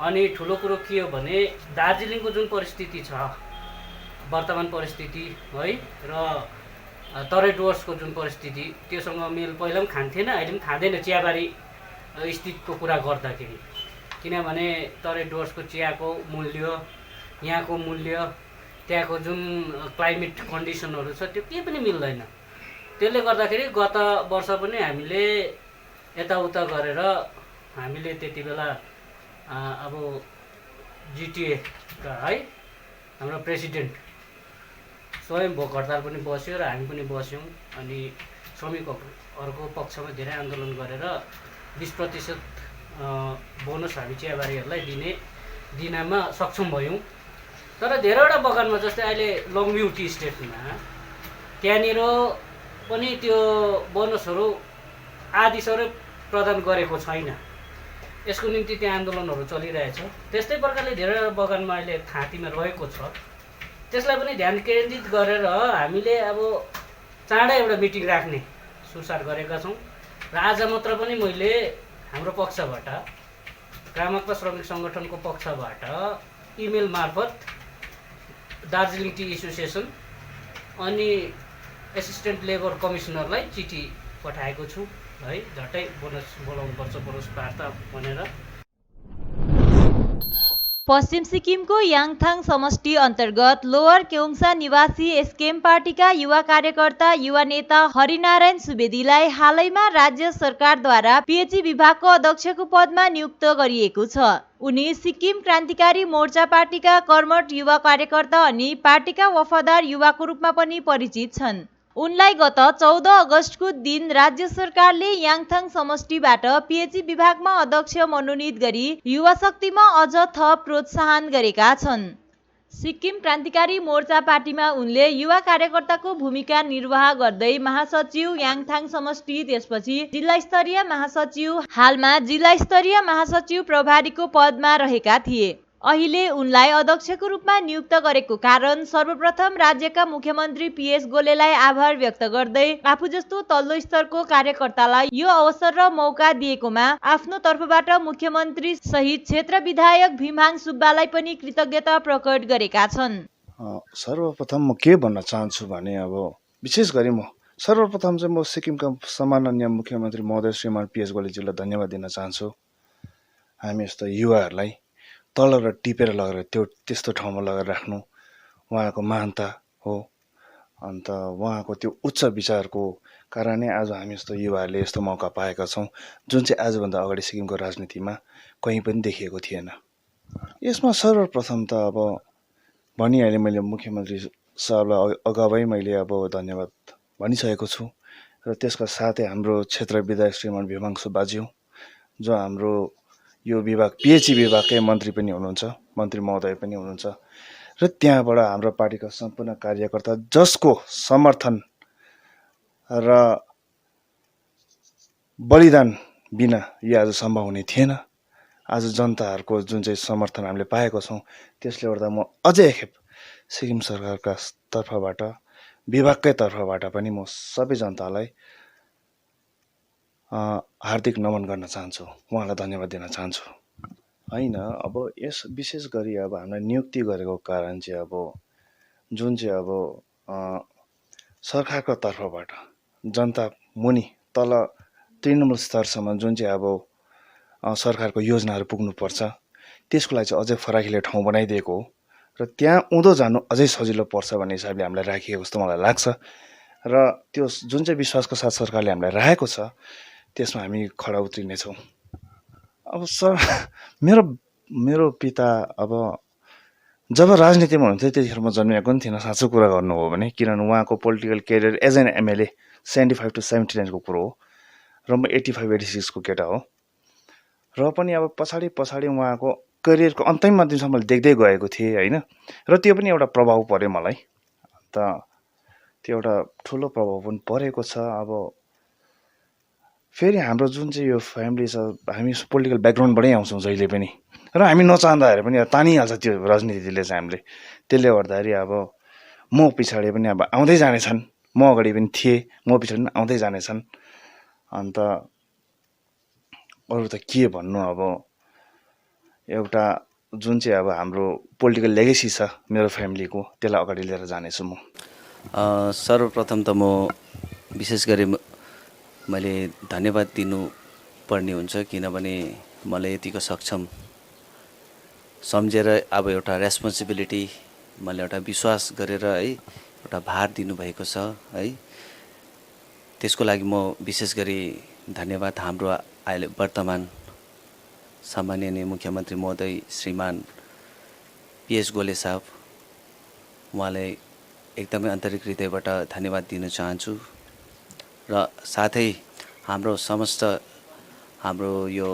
अनि ठुलो कुरो के हो भने दार्जिलिङको जुन परिस्थिति छ वर्तमान परिस्थिति है र तराई डुवर्सको जुन परिस्थिति त्योसँग मेल पहिला पनि खान्थेन, अहिले पनि खाँदैन चियाबारी स्थितिको कुरा गर्दाखेरि। किनभने तराई डुवर्सको चियाको मूल्य, यहाँको मूल्य, त्यहाँको जुन क्लाइमेट कन्डिसनहरू छ त्यो केही पनि मिल्दैन। त्यसले गर्दाखेरि गत वर्ष पनि हामीले यताउता गरेर हामीले त्यति बेला अब जिटिएका है हाम्रो प्रेसिडेन्ट स्वयं भोक हडताल पनि बस्यो र हामी पनि बस्यौँ। अनि श्रमिकहरूको पक्षमा धेरै आन्दोलन गरेर 20% बोनस हामी चियाबारीहरूलाई दिनमा सक्षम भयौँ। तर धेरैवटा बगानमा जस्तै अहिले लङभ्यू टी स्टेटमा त्यहाँनिर पनि त्यो बोनसहरू आधिसरो प्रदान गरेको छैन। यसको निम्ति त्यहाँ आन्दोलनहरू चलिरहेछ। त्यस्तै प्रकारले धेरैवटा बगानमा अहिले थाँतीमा रहेको छ। त्यसलाई पनि ध्यान केन्द्रित गरेर हामीले अब चाँडै एउटा मिटिङ राख्ने सुसार गरेका छौँ। र आज मात्र पनि मैले हाम्रो पक्षबाट ग्रामका श्रमिक सङ्गठनको पक्षबाट इमेल मार्फत दार्जिलिङ टी एसोसिएसन अनि एसिस्टेन्ट लेबर कमिसनरलाई चिठी पठाएको छु है, झट्टै बोनस बोलाउनुपर्छ, बोनस वार्ता भनेर। पश्चिम सिक्किमको याङथाङ समष्टि अन्तर्गत लोवर केउङसा निवासी एसकेएम पार्टीका युवा कार्यकर्ता युवा नेता हरिनारायण सुवेदीलाई हालैमा राज्य सरकारद्वारा पीएचई विभागको अध्यक्षको पदमा नियुक्त गरिएको छ। उनी सिक्किम क्रान्तिकारी मोर्चा पार्टीका कर्मठ युवा कार्यकर्ता अनि पार्टीका वफादार युवाको रूपमा पनि परिचित छन्। उनलाई गत 14 अगस्तको दिन राज्य सरकारले याङथाङ समष्टिबाट पीएचई विभागमा अध्यक्ष मनोनित गरी युवा शक्तिमा अझ थप प्रोत्साहन गरेका छन्। सिक्किम क्रान्तिकारी मोर्चा पार्टीमा उनले युवा कार्यकर्ताको भूमिका निर्वाह गर्दै महासचिव याङथाङ समष्टि, त्यसपछि जिल्ला स्तरीय महासचिव, हालमा जिल्ला स्तरीय महासचिव प्रभारीको पदमा रहेका थिए। अहिले उनलाई अध्यक्षको रूपमा नियुक्त गरेको कारण सर्वप्रथम राज्यका मुख्यमन्त्री पीएस गोलेलाई आभार व्यक्त गर्दै आफू जस्तो तल्लो स्तरको कार्यकर्तालाई यो अवसर र मौका दिएकोमा आफ्नो तर्फबाट मुख्यमन्त्री सहित क्षेत्र विधायक भीमहाङ सुब्बालाई पनि कृतज्ञता प्रकट गरेका छन्। सर्वप्रथम म के भन्न चाहन्छु भने अब विशेष गरी म सर्वप्रथम चाहिँ म सिक्किमका सम्माननीय मुख्यमन्त्री महोदय श्रीमान पीएस गोलेजीलाई धन्यवाद दिन चाहन्छु। हामी यस्तो युवाहरूलाई तल र टिपेर लगेर त्यस्तो ठाउँमा लगेर राख्नु उहाँको महानता हो। अन्त उहाँको त्यो उच्च विचारको कारणै आज हामी यस्तो युवाहरूले यस्तो मौका पाएका छौँ, जुन चाहिँ आजभन्दा अगाडि सिक्किमको राजनीतिमा कहीँ पनि देखिएको थिएन। यसमा सर्वप्रथम त अब भनिहालेँ मैले, मुख्यमन्त्री साहबलाई अगावै मैले अब धन्यवाद भनिसकेको छु। र त्यसका साथै हाम्रो क्षेत्र विधायक श्रीमान भीमहाङ सुब्बाज्यू, जो हाम्रो यो विभाग पीएचई विभागकै मन्त्री पनि हुनुहुन्छ, मन्त्री महोदय पनि हुनुहुन्छ। र त्यहाँबाट हाम्रो पार्टीका सम्पूर्ण कार्यकर्ता जसको समर्थन र बलिदान बिना यो आज सम्भव हुने थिएन। आज जनताहरूको जुन चाहिँ समर्थन हामीले पाएको छौँ त्यसले गर्दा म अझै एकखेप सिक्किम सरकारका तर्फबाट विभागकै तर्फबाट पनि म सबै जनतालाई हार्दिक नमन गर्न चाहन्छु, उहाँलाई धन्यवाद दिन चाहन्छु। होइन, अब यस विशेष गरी अब हामीलाई नियुक्ति गरेको कारण चाहिँ अब जुन चाहिँ अब सरकारको तर्फबाट जनता मुनि तल तृणमूल स्तरसम्म जुन चाहिँ अब सरकारको योजनाहरू पुग्नुपर्छ त्यसको लागि चाहिँ अझै फराकिलो ठाउँ बनाइदिएको हो र त्यहाँ उँधो जानु अझै सजिलो पर्छ भन्ने हिसाबले हामीलाई राखिएको जस्तो मलाई लाग्छ र त्यो जुन चाहिँ विश्वासको साथ सरकारले हामीलाई राखेको छ त्यसमा हामी खडा उत्रिनेछौँ। अब सर मेरो पिता अब जब राजनीतिमा हुन्थ्यो त्यतिखेर म जन्मिएको पनि थिइनँ, साँचो कुरा गर्नु हो भने, किनभने उहाँको political career as an MLA 75 to 79 को कुरो हो र म 85-86 को केटा हो र पनि अब पछाडि उहाँको करियरको अन्तिम अन्तिमसम्म देख्दै गएको थिएँ होइन, र त्यो पनि एउटा प्रभाव पर्यो मलाई, त त्यो एउटा ठुलो प्रभाव पनि परेको छ। अब फेरि हाम्रो जुन चाहिँ यो फ्यामिली छ, हामी पोलिटिकल ब्याकग्राउन्डबाटै आउँछौँ जहिले पनि, र हामी नचाहँदाखेरि पनि तानिहाल्छ त्यो राजनीतिले चाहिँ हामीले, त्यसले गर्दाखेरि अब म पछाडि पनि अब आउँदै जानेछन्, म अगाडि पनि थिएँ, म पछाडि पनि आउँदै जानेछन्। अन्त अरू त के भन्नु, अब एउटा जुन चाहिँ अब हाम्रो पोलिटिकल लेगेसी छ मेरो फ्यामिलीको त्यसलाई अगाडि लिएर जानेछु म। सर्वप्रथम त म विशेष गरी मैले धन्यवाद दिनुपर्ने हुन्छ, किनभने मलाई यतिको सक्षम सम्झेर अब एउटा रेस्पोन्सिबिलिटी मैले एउटा विश्वास गरेर है एउटा भार दिनुभएको छ है, त्यसको लागि म विशेष गरी धन्यवाद हाम्रो अहिले वर्तमान सम्माननीय मुख्यमन्त्री महोदय श्रीमान PS गोले साहब, उहाँलाई एकदमै आन्तरिक हृदयबाट धन्यवाद दिन चाहन्छु र साथै हाम्रो समस्त हाम्रो यो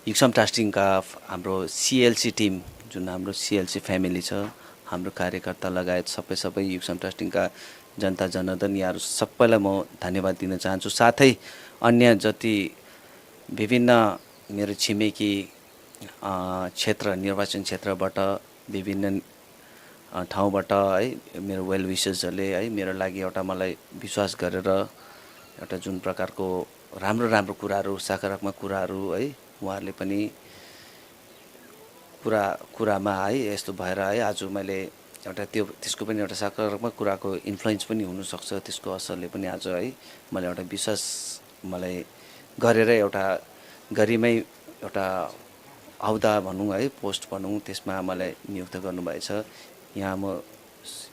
युक्सम टास्टिङका हाम्रो CLC टिम, जुन हाम्रो CLC फ्यामिली छ, हाम्रो कार्यकर्ता लगायत सबै युक्सम टास्टिङका जनता जनार्दन यहाँहरू सबैलाई म धन्यवाद दिन चाहन्छु। साथै अन्य जति विभिन्न मेरो छिमेकी क्षेत्र निर्वाचन क्षेत्रबाट विभिन्न ठाउँबाट है मेरो वेल विशेसहरूले है मेरो लागि एउटा मलाई विश्वास गरेर एउटा जुन प्रकारको राम्रो कुराहरू, सकारात्मक कुराहरू है उहाँहरूले पनि कुरामा है यस्तो भएर है आज मैले एउटा त्यसको पनि एउटा सकारात्मक कुराको इन्फ्लुएन्स पनि हुनसक्छ, त्यसको असरले पनि आज है मलाई एउटा विश्वास मलाई गरेर एउटा गरिमै एउटा अहदा भनौँ है पोस्ट भनौँ त्यसमा मलाई नियुक्त गर्नुभएछ। यहाँ म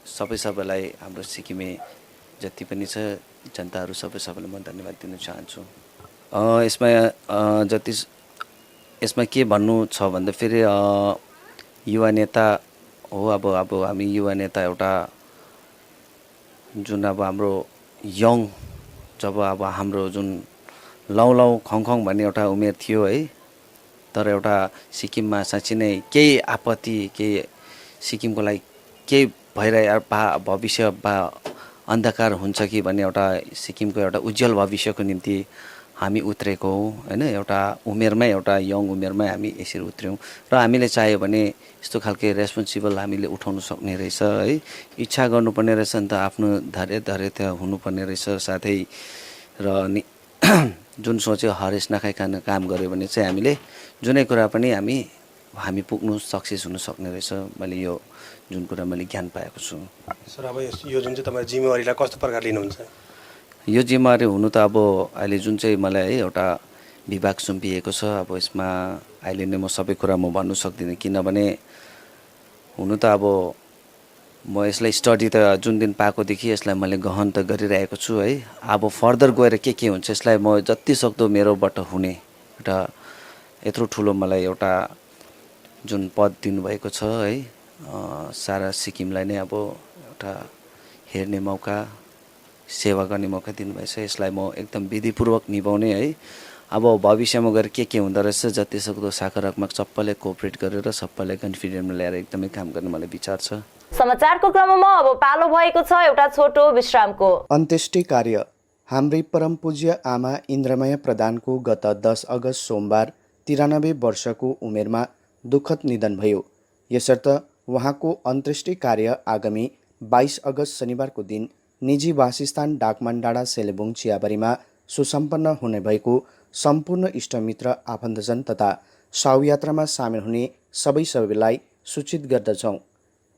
सबैलाई हाम्रो सिक्किमे जति पनि छ जनताहरू सबैलाई म धन्यवाद दिन चाहन्छु। यसमा के भन्नु छ भन्दा फेरि युवा नेता हो, अब हामी युवा नेता एउटा जुन अब हाम्रो यङ जब अब हाम्रो जुन लौ खङ भन्ने एउटा उमेर थियो है, तर एउटा सिक्किममा साँच्चै नै केही आपत्ति केही सिक्किमको लागि केही भइरहेको भविष्य अन्धकार हुन्छ कि भन्ने एउटा सिक्किमको एउटा उज्जवल भविष्यको निम्ति हामी उत्रेको हौँ होइन, एउटा उमेरमै एउटा यङ उमेरमै हामी यसरी उत्र्यौँ र हामीले चाह्यो भने यस्तो खालके रेस्पोन्सिबल हामीले उठाउन सक्ने रहेछ है, इच्छा गर्नुपर्ने रहेछ नि त, आफ्नो धैर्यता हुनुपर्ने रहेछ। साथै र जुन सोच्यो हरेस नखाइकन काम गऱ्यो भने चाहिँ हामीले जुनै कुरा पनि हामी पुग्नु सक्सेस हुन सक्ने रहेछ। मैले यो जुन कुरा मैले ज्ञान पाएको छु। सर, अब यो जुन चाहिँ तपाईँ जिम्मेवारीलाई कस्तो प्रकारले लिनुहुन्छ? यो जिम्मेवारी हुनु त अब अहिले जुन चाहिँ मलाई है एउटा विभाग सुम्पिएको छ, अब यसमा अहिले नै म सबै कुरा म भन्नु सक्दिनँ, किनभने हुनु त अब म यसलाई स्टडी त जुन दिन पाएकोदेखि यसलाई मैले गहन त गरिरहेको छु है। अब फर्दर गएर के हुन्छ यसलाई म जति सक्दो मेरोबाट हुने एउटा यत्रो ठुलो मलाई एउटा जुन पद दिनुभएको छ है, सारा सिक्किमलाई नै अब एउटा हेर्ने मौका, सेवा गर्ने मौका दिनुभएछ, यसलाई म एकदम विधिपूर्वक निभाउने है। अब भविष्यमा गएर के हुँदो रहेछ जति सक्दो सकारात्मक सबैले कोअपरेट गरेर सबैलाई कन्फिडेन्टमा ल्याएर एकदमै काम गर्ने मलाई विचार छ। समाचारको क्रममा अब पालो भएको छ एउटा छोटो विश्रामको। अन्त्येष्टि कार्य। हाम्री परम पूज्य आमा इन्द्रमय प्रधानको गत 10 अगस्त सोमबार 93 वर्षको उमेरमा दुःखद निधन भयो। यसर्थ उहाँको अन्त्येष्टि कार्य आगामी 22 अगस्त शनिबारको दिन निजी वासस्थान डाकमान डाँडा सेलेबुङ चियाबारीमा सुसम्पन्न हुने भएको सम्पूर्ण इष्टमित्र आफन्तजन तथा शवयात्रामा सामेल हुने सबैलाई सूचित गर्दछौँ।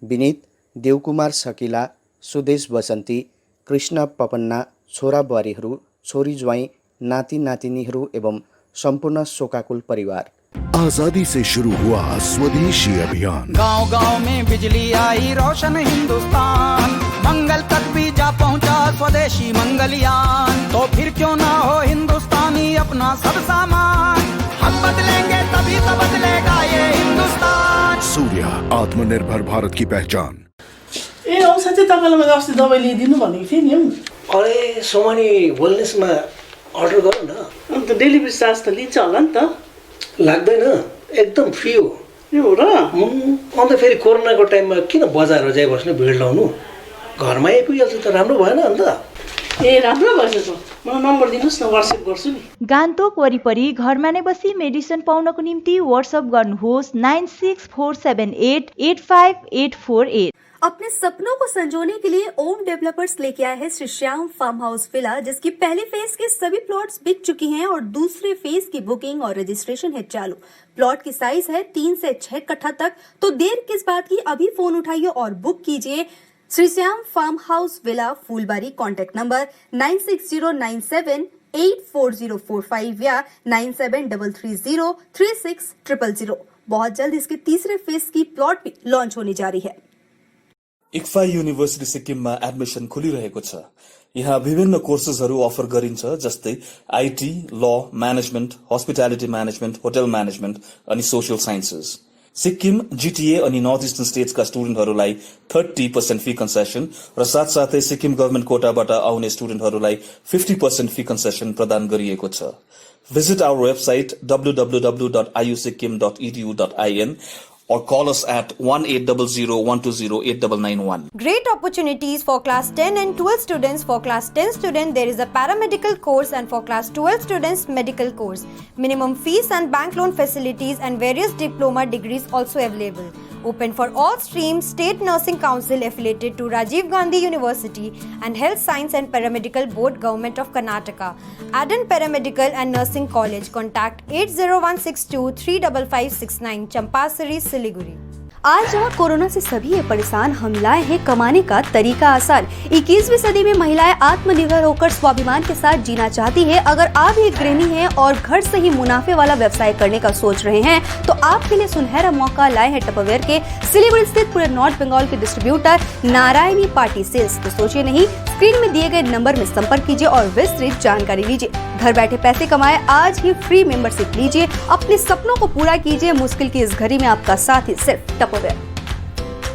विनीत, देवकुमार सकिला, सुदेश बसन्ती, कृष्ण पपन्ना, छोरा बुहारीहरू, छोरी ज्वाइँ, नाति नातिनीहरू एवं सम्पूर्ण शोकाकुल परिवार। आजादी से शुरू हुआ स्वदेशी अभियान, गांव गांव में बिजली आई, रोशन हिंदुस्तान, मंगल तक भी जा पहुंचा स्वदेशी मंगलयान। तो फिर क्यों ना हो हिंदुस्तानी अपना सब सामान, हम बदलेंगे तभी तो बदलेगा ये हिंदुस्तान। सूर्य, आत्मनिर्भर भारत की पहचान। ए औषधि तपाईँलाई मैले अस्ति दबाई ल्याइदिनु भनेको थिएँ नि। अरे सोमानी वेलनेसमा अर्डर गर न। अन्त डेलिभरी चार्ज त लिन्छ होला नि त? लाग्दैन, एकदम फ्री हो। यो र अन्त फेरि कोरोनाको टाइममा किन बजारमा जाइ बस्ने, भिड लाउनु, घरमा आइपुगिहाल्छ त राम्रो भएन अन्त? ए राम्रो भएछ, मलाई नम्बर दिनुहोस् न, व्हाट्सएप गर्छु नि। गान्तोक वरिपरि घरमा नै बसी मेडिसिन पाउनको निम्ति व्हाट्सएप गर्नुहोस् 9647885848। अपने सपनों को संजोने के लिए ओम डेवलपर्स लेके आए हैं Shri Shyam farm house villa, जिसकी पहले फेज के सभी प्लॉट्स बिक चुकी हैं और दूसरे फेज की बुकिंग और रजिस्ट्रेशन है चालू। प्लॉट की साइज है 3 से 6 कट्ठा तक, तो देर किस बात की, अभी फोन उठाइए और बुक कीजिए। Shri Shyam farm house villa, Phulbari. Contact number 9609784045 या 9733036000। बहुत जल्द इसके तीसरे फेज की प्लॉट भी लॉन्च होने जा रही है। इक्फा युनिभर्सिटी सिक्किममा एडमिसन खुलिरहेको छ। यहाँ विभिन्न कोर्सेसहरू अफर गरिन्छ, जस्तै आईटी, ल, management, hospitality management, hotel management अनि सोशल साइन्सेस। सिक्किम, जीटीए अनि नर्थ इस्टर्न स्टेट्सका स्टुडेन्टहरूलाई 30% फी कन्सेसन र साथसाथै सिक्किम गभर्मेन्ट कोटाबाट आउने स्टुडेन्टहरूलाई 50% फी कन्सेसन प्रदान गरिएको छ। Visit our website www.iusikkim.edu.in or call us at 1800-120-89991. Great opportunities for class 10 and 12 students. For class 10 student, there is a paramedical course, and for class 12 students, medical course. Minimum fees and bank loan facilities and various diploma degrees also available. Open for all streams. State Nursing Council affiliated to Rajiv Gandhi University and Health Science and Paramedical Board, Government of Karnataka. Aden Paramedical and Nursing College. Contact 80162-35569, Champasari, Siliguri. आज जहाँ corona से सभी है परेशान, हम लाए हैं कमाने का तरीका आसान। 21वीं सदी में महिलाएं आत्मनिर्भर होकर स्वाभिमान के साथ जीना चाहती है। अगर आप एक गृहिणी हैं और घर से ही मुनाफे वाला व्यवसाय करने का सोच रहे हैं, तो आपके लिए सुनहरा मौका लाए हैं टपरवेयर के सिलीगुड़ी स्थित पूरे नॉर्थ बंगाल के डिस्ट्रीब्यूटर नारायणी पार्टी सेल्स। तो सोचिए नहीं, स्क्रीन में दिए गए नंबर में संपर्क कीजिए और विस्तृत जानकारी लीजिए। घर बैठे पैसे कमाए, आज ही फ्री मेंबरशिप लीजिए, अपने सपनों को पूरा कीजिए। मुश्किल की इस घड़ी में आपका साथ ही सिर्फ टपरवेयर।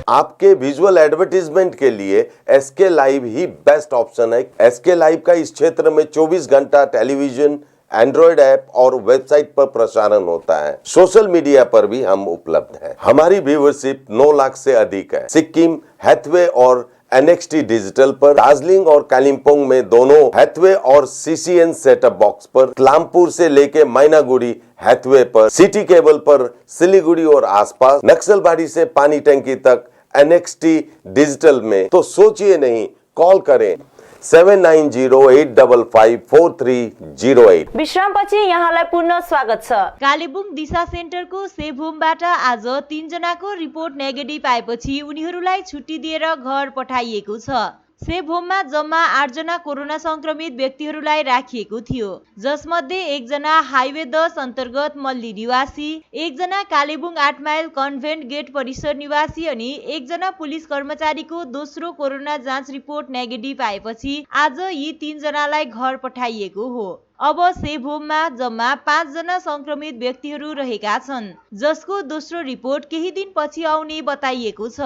आपके विजुअल एडवर्टीजमेंट के लिए एसके लाइव ही बेस्ट ऑप्शन है। एसके लाइव का इस क्षेत्र में 24 घंटा टेलीविजन, एंड्रॉइड ऐप और वेबसाइट पर प्रसारण होता है। सोशल मीडिया पर भी हम उपलब्ध हैं। हमारी व्यूवरशिप 9 लाख से अधिक है। सिक्किम, हैथवे और NXT डिजिटल पर, दार्जिलिंग और कालिम्पोंग में दोनों हैथवे और CCN सेटअप बॉक्स पर, क्लामपुर से लेके मैनागुड़ी हैथवे पर, सिटी केबल पर सिलीगुड़ी और आसपास, नक्सलबाड़ी से पानी टंकी तक NXT डिजिटल में। तो सोचिए नहीं, कॉल करें 7908554308। विश्रामपछि यहाँलाई पुनः स्वागत छ। कालेबुङ दिशा सेन्टरको सेभ होमबाट आज 3 जनाको रिपोर्ट नेगेटिभ आएपछि उनीहरूलाई छुट्टी दिएर घर पठाइएको छ। सेभ होममा जम्मा 8 जना कोरोना संक्रमित व्यक्तिहरूलाई राखिएको थियो, जसमध्ये 1 जना हाइवे 10 अन्तर्गत मल्ली निवासी, 1 जना कालेबुङ 8 माइल कन्भेन्ट गेट परिसर निवासी अनि 1 जना पुलिस कर्मचारीको दोस्रो कोरोना जाँच रिपोर्ट नेगेटिभ आएपछि आज यी 3 जनालाई घर पठाइएको हो। अब सेभ होममा जम्मा 5 जना संक्रमित व्यक्तिहरू रहेका छन्, जसको दोस्रो रिपोर्ट केही दिन पछि आउने बताइएको छ।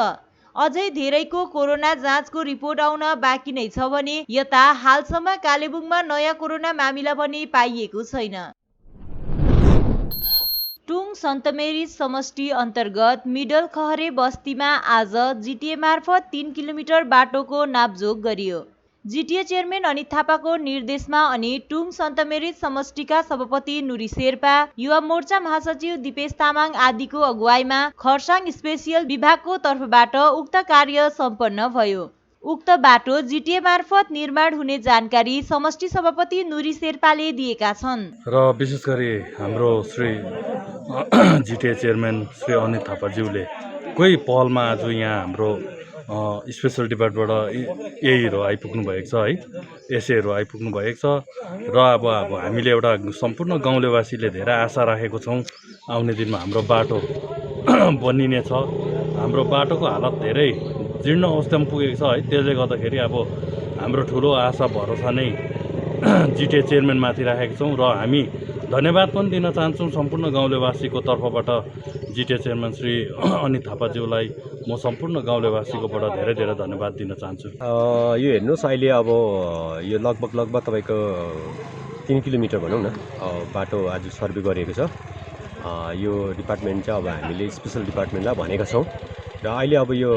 अझै धेरैको कोरोना जाँचको रिपोर्ट आउन बाँकी नै छ भने यता हालसम्म कालेबुङमा नयाँ कोरोना मामिला पनि पाइएको छैन। टुङ सन्त मेरी समष्टि अन्तर्गत मिडल खहरे बस्तीमा आज जीटीए मार्फत 3 किलोमिटर बाटोको नापजोक गरियो। जिटिए चेयरम्यान अनित थापाको निर्देशमा अनि टुङ सन्तमेरिज समष्टिका सभापति नुरी शेर्पा, युवा मोर्चा महासचिव दिपेश तामाङ आदिको अगुवाईमा खरसाङ स्पेसियल विभागको तर्फबाट उक्त कार्य सम्पन्न भयो। उक्त बाटो जिटिए मार्फत निर्माण हुने जानकारी समष्टि सभापति नुरी शेर्पाले दिएका छन्। र विशेष गरी हाम्रो श्री जिटिए चेयरम्यान श्री अनित थापाज्यूले कोही पहलमा आज यहाँ हाम्रो स्पेसल डिपार्टमेन्टबाट एईहरू आइपुग्नु भएको छ है, एसएहरू आइपुग्नु भएको छ र अब हामीले एउटा सम्पूर्ण गाउँलेवासीले धेरै आशा राखेको छौँ आउने दिनमा हाम्रो बाटो बनिने छ। हाम्रो बाटोको हालत धेरै जीर्ण अवस्थामा पुगेको छ है, त्यसले गर्दाखेरि अब हाम्रो ठुलो आशा भरोसा नै जिटिए चेयरम्यानमाथि राखेको छौँ र हामी धन्यवाद पनि दिन चाहन्छौँ सम्पूर्ण गाउँलेवासीको तर्फबाट जिटिए चेयरम्यान श्री अनित थापाज्यूलाई म सम्पूर्ण गाउँलेवासीकोबाट धेरै धेरै धन्यवाद दिन चाहन्छु। यो हेर्नुहोस् अहिले अब यो लगभग तपाईँको 3 किलोमिटर भनौँ न बाटो आज सर्वे गरिएको छ। यो डिपार्टमेन्ट चाहिँ अब हामीले स्पेसल डिपार्टमेन्टलाई भनेका छौँ र अहिले अब यो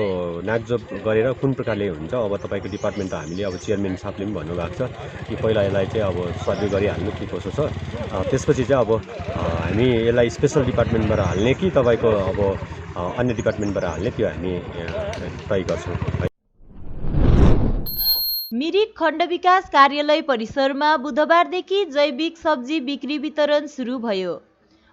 नाकजोप गरेर कुन प्रकारले हुन्छ अब तपाईँको डिपार्टमेन्ट त हामीले अब चेयरम्यान साहबले पनि भन्नुभएको छ कि पहिला यसलाई चाहिँ अब सर्वे गरिहाल्नु के कसो छ, त्यसपछि चाहिँ अब हामी यसलाई स्पेसल डिपार्टमेन्टबाट हाल्ने कि तपाईँको अब अन्य डिपार्टमेन्टबाट हाल्ने त्यो हामी तय गर्छौँ। मिरिक खण्ड विकास कार्यालय परिसरमा बुधबारदेखि जैविक सब्जी बिक्री वितरण सुरु भयो।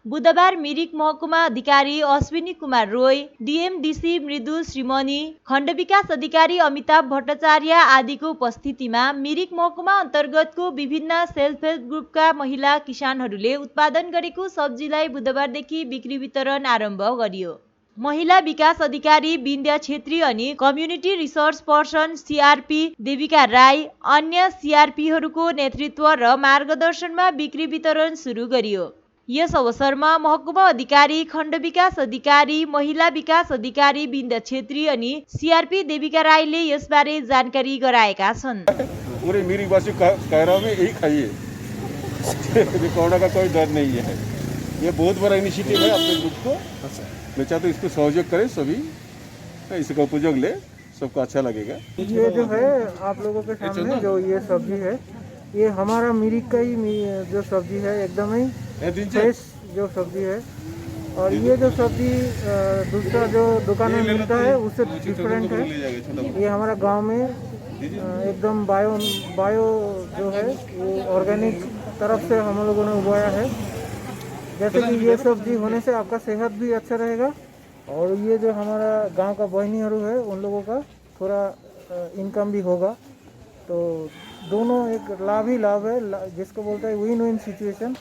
बुधबार मिरिक महकुमा अधिकारी अश्विनी कुमार रोय, डिएमडिसी मृदुल श्रीमणी, खण्ड विकास अधिकारी अमिताभ भट्टाचार्य आदिको उपस्थितिमा मिरिक महकुमा अन्तर्गतको विभिन्न सेल्फ हेल्प ग्रुपका महिला किसानहरूले उत्पादन गरेको सब्जीलाई बुधबारदेखि बिक्री वितरण आरम्भ गरियो। महिला विकास अधिकारी विन्द्या छेत्री अनि community resource person CRP Devika Rai अन्य सीआरपीहरूको नेतृत्व र मार्गदर्शनमा बिक्री वितरण सुरु गरियो। यस अवसरमा महकुमा अधिकारी, खण्ड विकास अधिकारी, महिला विकास अधिकारी विन्द्या छेत्री अनि सीआरपी देविका राईले यसबारे जानकारी गराएका छन्। पूरे मिरिकवासी कह रहा हूँ मैं, यही खाइए, कोरोना का कोई डर नहीं है। ये बहुत बड़ा इनिशिएटिव है अपने ग्रुप को। मैं चाहता हूँ इसको सहयोग करें सभी, इसका उपयोग ले, सबको अच्छा लगेगा। ये जो है आप लोगों के सामने जो ये सब्जी है, ये हमारा मिरिक का ही जो सब्जी है एकदम ही फ्रेश जो सब्जी है। और ये जो सब्जी दूसरा जो दुकान में मिलता है उससे डिफरेंट है। ये हमारा गांव में एकदम बायो जो है वो ऑर्गेनिक तरफ से हम लोगों ने उगाया है। जैसे कि ये सब्जी होने से आपका सेहत भी अच्छा रहेगा और ये जो हमारा गांव का बहनीहरू है उन लोगों का थोड़ा इनकम भी होगा। तो दोनों एक लाभ ही लाभ है, जिसको बोलते हैं विन विन सिचुएशन।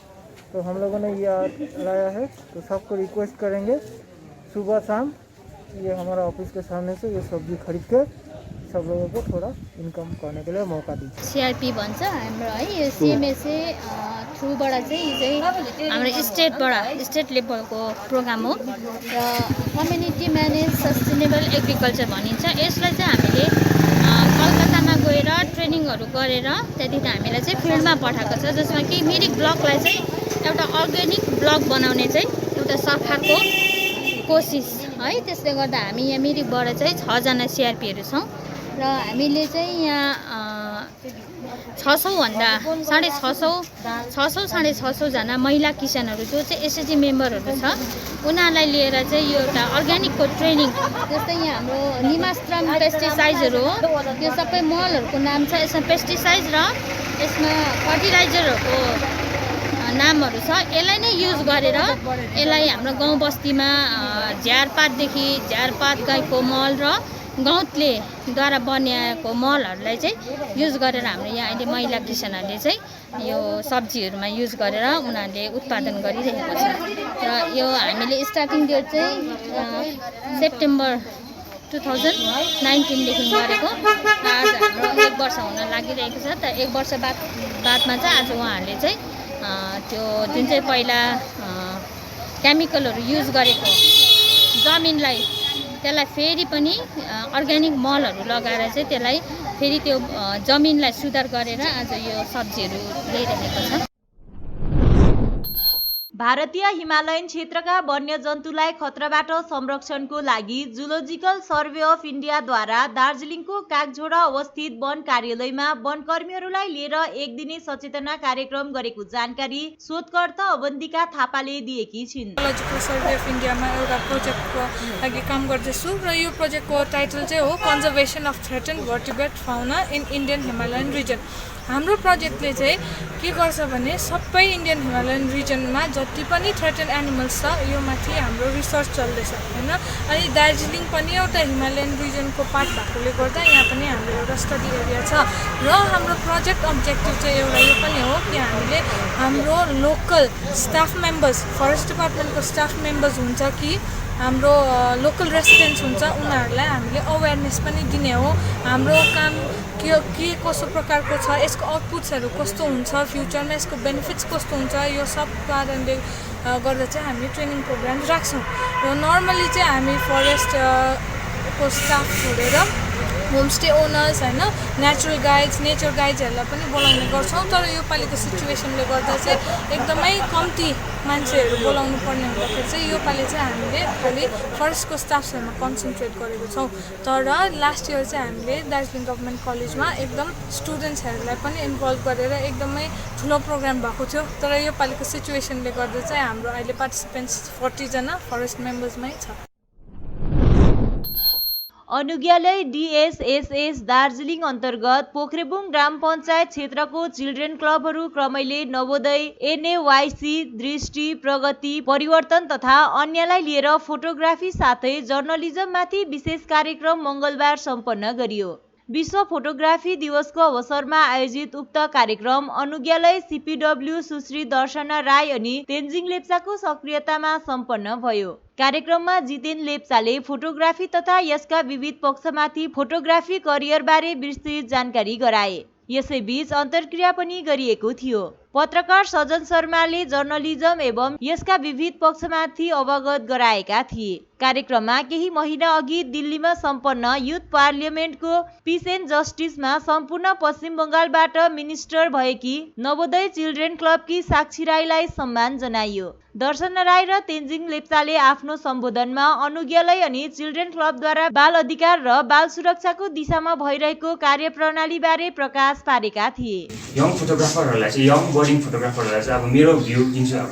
तो हम लोगों ने ये लाया है, तो सबको रिक्वेस्ट करेंगे सुबह शाम ये हमारा ऑफिस के सामने से ये सब्जी खरीद के सब लोगों को थोड़ा इन्कम करने के लिए मौका दीजिए। सीआरपी भन्छ हाम्रो है, यो सीएमएसए थ्रुबाट चाहिँ यो चाहिँ हाम्रो स्टेट लेभलको प्रोग्राम हो र कम्युनिटी म्यानेज सस्टेनेबल एग्रिकल्चर भनिन्छ। यसलाई चाहिँ हामीले कलकत्तामा गएर ट्रेनिङहरू गरेर त्यहाँदेखि हामीलाई चाहिँ फिल्डमा पठाएको छ, जसमा कि मिरिक ब्लकलाई चाहिँ एउटा अर्ग्यानिक ब्लक बनाउने चाहिँ एउटा सरकारको कोसिस है। त्यसले गर्दा हामी यहाँ मिरिकबाट चाहिँ 6 जना सीआरपीहरू छौँ र हामीले चाहिँ यहाँ 600भन्दा 650 जना महिला किसानहरू जो चाहिँ एसएचजी मेम्बरहरू छ उनीहरूलाई लिएर चाहिँ यो एउटा अर्ग्यानिकको ट्रेनिङ, जस्तै यहाँ हाम्रो निमास्त्रम पेस्टिसाइड्सहरू हो, त्यो सबै मलहरूको नाम छ। यसमा पेस्टिसाइड र यसमा फर्टिलाइजरहरूको नामहरू छ। यसलाई नै युज गरेर यसलाई हाम्रो गाउँ बस्तीमा झारपात गाईको मल र गौतलेद्वारा बनाएको मलहरूलाई चाहिँ युज गरेर हाम्रो यहाँ अहिले महिला किसानहरूले चाहिँ यो सब्जीहरूमा युज गरेर उनीहरूले उत्पादन गरिरहेको छ। र यो हामीले स्टार्टिङ डेट चाहिँ सेप्टेम्बर 2019देखि गरेको। आज हाम्रो 1 वर्ष हुन लागिरहेको छ। त 1 वर्ष बादमा चाहिँ आज उहाँहरूले चाहिँ त्यो जुन चाहिँ पहिला केमिकलहरू युज गरेको जमिनलाई त्यसलाई फेरि पनि अर्ग्यानिक मलहरू लगाएर चाहिँ त्यसलाई फेरि त्यो जमिनलाई सुधार गरेर आज यो सब्जीहरू ल्याइरहेको छ। भारतीय हिमालयन क्षेत्रका वन्यजन्तुलाई खतराबाट संरक्षणको लागि जुलोजिकल सर्वे अफ इन्डियाद्वारा दार्जिलिङको कागझोडा अवस्थित वन कार्यालयमा वनकर्मीहरूलाई लिएर एक दिने सचेतना कार्यक्रम गरेको जानकारी शोधकर्ता अवन्तिका थापाले दिएकी छिन्। जुलोजिकल सर्वे अफ इन्डियामा एउटा प्रोजेक्टको लागि काम गर्दैछु र यो प्रोजेक्टको टाइटल चाहिँ हो conservation of threatened vertebrate fauna in Indian Himalayan region. हाम्रो प्रोजेक्टले चाहिँ के गर्छ भने सबै इन्डियन हिमालयन रिजनमा जति पनि थ्रेटेन्ड एनिमल्स छ यो माथि हाम्रो रिसर्च चल्दैछ हैन। अनि दार्जिलिङ पनि एउटा हिमालयन रिजनको पार्ट भएकोले गर्दा यहाँ पनि हाम्रो एउटा स्टडी एरिया छ र हाम्रो प्रोजेक्ट अब्जेक्टिभ चाहिँ एउटा यो पनि हो कि हामीले हाम्रो लोकल स्टाफ मेम्बर्स फरेस्ट डिपार्टमेन्टको स्टाफ मेम्बर्स हुन्छ कि हाम्रो लोकल रेसिडेन्ट्स हुन्छ उनीहरूलाई हामीले अवेरनेस पनि दिने हो। हाम्रो काम के कस्तो प्रकारको छ, यसको आउटपुट्सहरू कस्तो हुन्छ, फ्युचरमा यसको बेनिफिट्स कस्तो हुन्छ, यो सब कारणले गर्दा चाहिँ हामी ट्रेनिङ प्रोग्राम राख्छौँ। र नर्मली चाहिँ हामी फरेस्टको स्टाफ छोडेर होमस्टे ओनर्स हैन नेचर गाइड्सहरूलाई पनि बोलाउने गर्छौँ। तर यो पालिको सिचुएसनले गर्दा चाहिँ एकदमै कम्ती मान्छेहरू बोलाउनु पर्ने हुँदाखेरि चाहिँ यो पालि चाहिँ हामीले खालि फरेस्टको स्टाफ्सहरूमा कन्सन्ट्रेट गरेको छौँ। तर लास्ट इयर चाहिँ हामीले दार्जिलिङ गभर्मेन्ट कलेजमा एकदम स्टुडेन्ट्सहरूलाई पनि इन्भल्भ गरेर एकदमै ठुलो प्रोग्राम भएको थियो। तर यो पालिको सिचुएसनले गर्दा चाहिँ हाम्रो अहिले पार्टिसिपेन्ट्स 40 जना फरेस्ट मेम्बर्समै छ। अनुज्ञालय DSSS दार्जिलिङ अन्तर्गत पोखरेबुङ ग्राम पञ्चायत क्षेत्रको चिल्ड्रेन क्लबहरू क्रमैले नवोदय, NAYC, दृष्टि, प्रगति, परिवर्तन तथा अन्यलाई लिएर फोटोग्राफी साथै जर्नलिजममाथि विशेष कार्यक्रम मङ्गलबार सम्पन्न गरियो। विश्व फोटोग्राफी दिवसको अवसरमा आयोजित उक्त कार्यक्रम अनुज्ञालय CPW सुश्री दर्शना राई अनि तेन्जिङ लेप्चाको सक्रियतामा सम्पन्न भयो। कार्यक्रममा जितेन लेप्चाले फोटोग्राफी तथा यसका विविध पक्षमाथि फोटोग्राफी करियर बारे विस्तृत जानकारी गराए। यसैबीच अन्तर्क्रिया पनि गरिएको थियो। पत्रकार सजन शर्माले जर्नलिजम एवं यसका विविध पक्षमाथि अवगत गराएका थिए। कार्यक्रममा केही महिना अघि दिल्लीमा सम्पन्न युथ पार्लियामेन्टको पिस एन्ड जस्टिसमा सम्पूर्ण पश्चिम बङ्गालबाट मिनिस्टर भएकी नवोदय चिल्ड्रेन क्लबकी साक्षी राईलाई सम्मान जनाइयो। दर्शना राई र तेन्जिङ लेप्चाले आफ्नो सम्बोधनमा अनुज्ञालय अनि चिल्ड्रेन क्लबद्वारा बाल अधिकार र बाल सुरक्षाको दिशामा भइरहेको कार्यप्रणाली बारे प्रकाश पारेका थिए। यङ फोटोग्राफरहरूलाई चाहिँ यङ बर्डिङ फोटोग्राफरहरूलाई चाहिँ अब मेरो भ्यू दिन्छु। अब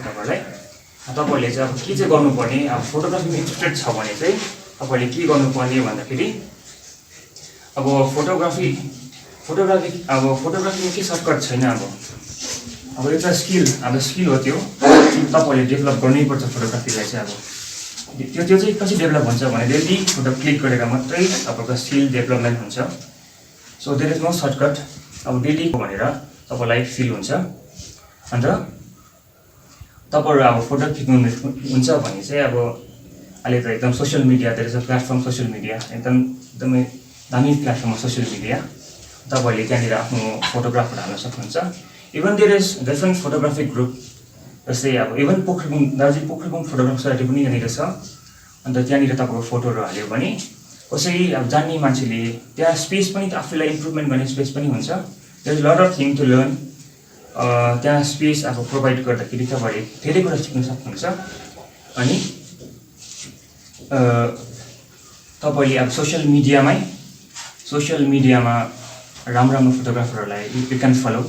तपाईँहरूले चाहिँ अब के चाहिँ गर्नुपर्ने, अब फोटोग्राफीमा इन्ट्रेस्टेड छ भने चाहिँ तपाईँले के गर्नुपर्ने भन्दाखेरि अब फोटोग्राफीमा के सर्टकट छैन। अब एउटा स्किल हो, त्यो तपाईँले डेभलप गर्नैपर्छ फोटोग्राफीलाई चाहिँ। अब त्यो चाहिँ कसरी डेभलप हुन्छ भने डेली फोटो क्लिक गरेर मात्रै तपाईँको स्किल डेभलपमेन्ट हुन्छ। So there is no shortcut. अब डेली भनेर तपाईँलाई फिल हुन्छ। अन्त तपाईँहरू अब फोटो खिच्नु हुन्छ भने चाहिँ अब अहिले त एकदम social media, there is a platform social media, एकदमै दामी प्लेटफर्म सोसियल मिडिया। तपाईँहरूले त्यहाँनिर आफ्नो फोटोग्राफहरू हाल्न सक्नुहुन्छ। Even there is different photographic group, जस्तै अब even Darjeeling Pokhrebung photography society पनि यहाँनिर छ। अन्त त्यहाँनिर तपाईँको फोटोहरू हाल्यो भने कसै अब जान्ने मान्छेले त्यहाँ स्पेस पनि आफूलाई इम्प्रुभमेन्ट गर्ने स्पेस पनि हुन्छ। There is lot of thing to learn. त्यहाँ स्पेस अब प्रोभाइड गर्दाखेरि तपाईँले धेरै कुरा सिक्न सक्नुहुन्छ। अनि तपाईँले अब सोसियल मिडियामा राम्रो फोटोग्राफरहरूलाई यु क्यान फलो,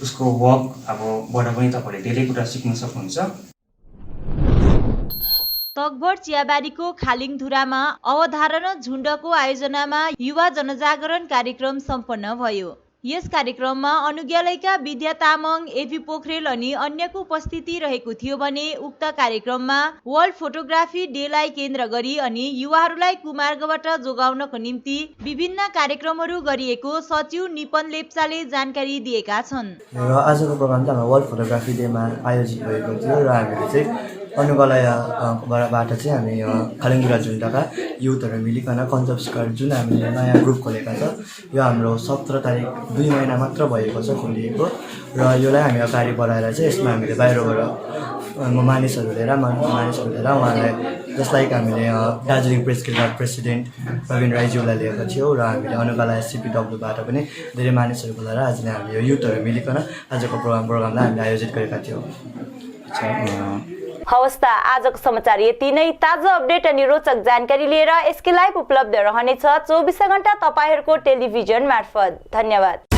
उसको वर्क अबबाट पनि तपाईँले धेरै कुरा सिक्न सक्नुहुन्छ। तकभर चियाबारीको खालिङधुरामा अवधारणा झुण्डको आयोजनामा युवा जनजागरण कार्यक्रम सम्पन्न भयो। यस कार्यक्रममा अनुज्ञालयका विद्या तामाङ, एपी पोखरेल अनि अन्यको उपस्थिति रहेको थियो भने उक्त कार्यक्रममा वर्ल्ड फोटोग्राफी डेलाई केन्द्र गरी अनि युवाहरूलाई कुमार्गबाट जोगाउनको निम्ति विभिन्न कार्यक्रमहरू गरिएको सचिव निपन लेप्चाले जानकारी दिएका छन्। र आजको प्रोग्राम चाहिँ वर्ल्ड फोटोग्राफी डेमा आयोजित भएको थियो र हामीले चाहिँ अनुज्ञालयबाट चाहिँ हामी खालिङधुरा झुण्डका युथहरू मिलिकन कन्सेप्ट जुन हामीले नयाँ ग्रुप खोलेका छ, यो हाम्रो 17 तारिक 2 महिना मात्र भएको छ खोलिएको। र यसलाई हामी अगाडि बढाएर चाहिँ यसमा हामीले बाहिरबाट मानिसहरू लिएर उहाँलाई जसलाई हामीले दार्जिलिङ प्रेस क्लबका प्रेसिडेन्ट प्रवीण राईज्यूलाई लिएका थियौँ र हामीले अनुज्ञालय CPWबाट पनि धेरै मानिसहरू बोलाएर आज हामीले युथहरू मिलिकन आजको प्रोग्रामलाई हामीले आयोजित गरेका थियौँ। हवस् त आजको समाचार यति नै। ताजा अपडेट अनि रोचक जानकारी लिएर एसके लाइभ उपलब्ध रहनेछ 24 घण्टा तपाईहरुको टेलिभिजन मार्फत। धन्यवाद।